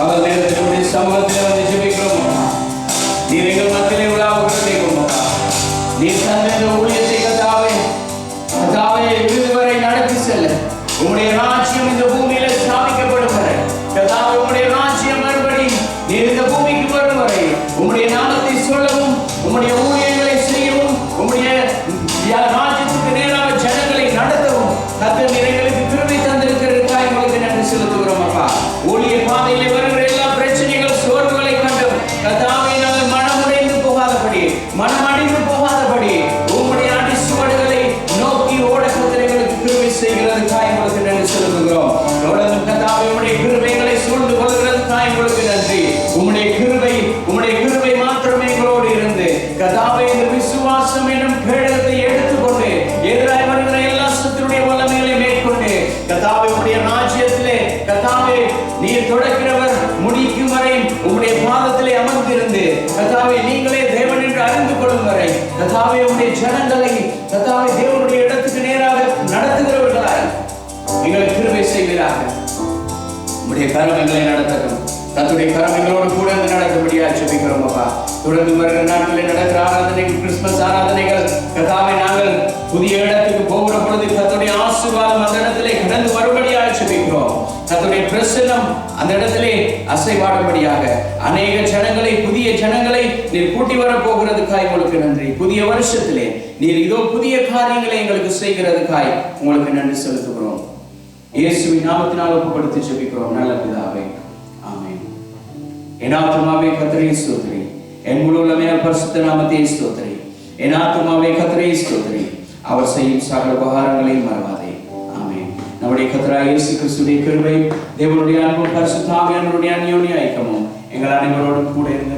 பகல் நேரத்தினுடைய சமூகத்தில் வந்து ஜெபிக்கிறோம் அப்பா. நீர் எங்கள் மத்தியிலே உலாவுகிற தெய்வம் அப்பா. நீர் தந்த ஊழியத்தை கர்த்தாவே இறுதி வரை நடத்தி செல்ல உம்முடைய ராஜ்யம் இந்த பூமியில ஸ்தாபிக்கப்படும் வரை கர்த்தாவே உம்முடைய ராஜ்யம் மறுபடி நீர் இந்த பூமிக்கு வரும் வரை உம்முடைய நாமத்தை சொல்லவும் உம்முடைய ஊழியங்களை செய்யவும் உம்முடைய ராஜ்யத்துக்கு நேராக ஜனங்களை நடத்தவும் கர்த்தர் எங்களுக்கு கிருபை தந்திருக்கிறதுக்காக உங்களுக்கு நன்றி செலுத்துகிறோம் அப்பா. ஊழிய பாதையிலே வருகிற எல்லா பிரச்சனைகள் சோர்வுகளை கண்டும் கர்த்தாவே நாங்கள் மனமுடைந்து போகாதபடி மனமடைந்து போகாதபடி உம்முடைய அடிச்சுவடுகளை நோக்கி ஓட கர்த்தர் எங்களுக்கு கிருபை செய்கிறதுக்காக உங்களுக்கு நன்றி செலுத்துகிறோம். தொடர்ந்து கர்த்தாவே உம்முடைய கிருபைகளை சூழ்ந்து கொள்கிறதுக்காக உங்களுக்கு நன்றி. உம்முடைய கிருபை மாத்திரமே எங்களோடு இருந்து கர்த்தாவே இந்த விசுவாசம் என்னும் கேடகத்தை எடுத்துக்கொண்டு எதிராய் வருகிற எல்லா சத்துருடைய வல்லமைகளை மேற்கொண்டு கர்த்தாவே உம்முடைய ராஜ்யத்திலே கர்த்தாவே நீர் தொடக்கிறவர் முடிக்கும் வரை உம்முடைய பாதத்திலே அமர்ந்திருந்து கர்த்தாவே நீங்களே தேவன் என்று அறிந்து கொள்ளும் வரை கர்த்தாவே உம்முடைய ஜனங்களை கர்த்தாவே தேவனுடைய இடத்துக்கு நேராக நடத்துகிறவர்களாய் எங்களுக்கு கிருபை செய்வீராக. உம்முடைய கருமங்களை நடத்தட்டும். கர்த்தருடைய கருமங்களோடு கூட நடத்தபடியா ஜெபிக்கிறோம் அப்பா. தொடர்ந்து வருகிற நாட்களில் நடக்கிற ஆராதனைகள் கிறிஸ்துமஸ் ஆராதனைகள் கர்த்தாவே நாங்கள் புதிய இடத்துக்கு போகிற பொழுது கர்த்தருடைய ஆசீர்வாதம் அந்த இடத்திலே கடந்து வரும்படியா ஜெபிக்கிறோம். கர்த்தருடைய பிரசன்னம் அந்த இடத்திலே அசைவாடும்படியாக அநேக ஜனங்களை புதிய ஜனங்களை நீர் கூட்டி வர போகிறதுக்காய் உங்களுக்கு நன்றி. புதிய வருஷத்திலே நீர் இதோ புதிய காரியங்களை எங்களுக்கு செய்கிறதுக்காய் உங்களுக்கு நன்றி செலுத்துகிறோம். இயேசுவின் நாமத்தினால் ஒப்புப்படுத்தி ஜெபிக்கிறோம் நல்ல பிதாவே, ஆமென். என் ஆத்துமாவே கர்த்தரை ஸ்தோத்திரி, என் முழு உள்ளமையால் பரிசுத்த நாமத்தை ஸ்தோத்திரி. என் ஆத்துமாவே கர்த்தரை ஸ்தோத்திரி, அவர் செய்யும் சகல உபகாரங்களையும் மறவாதே. ஆமென். நம்முடைய கர்த்தராகிய இயேசு கிறிஸ்துவின் கிருபை, தேவனுடைய அன்பும் பரிசுத்த ஆவியானவருடைய அந்யோன்ய ஐக்கியமும் எங்கள் அனைவரோடும் கூட இருந்து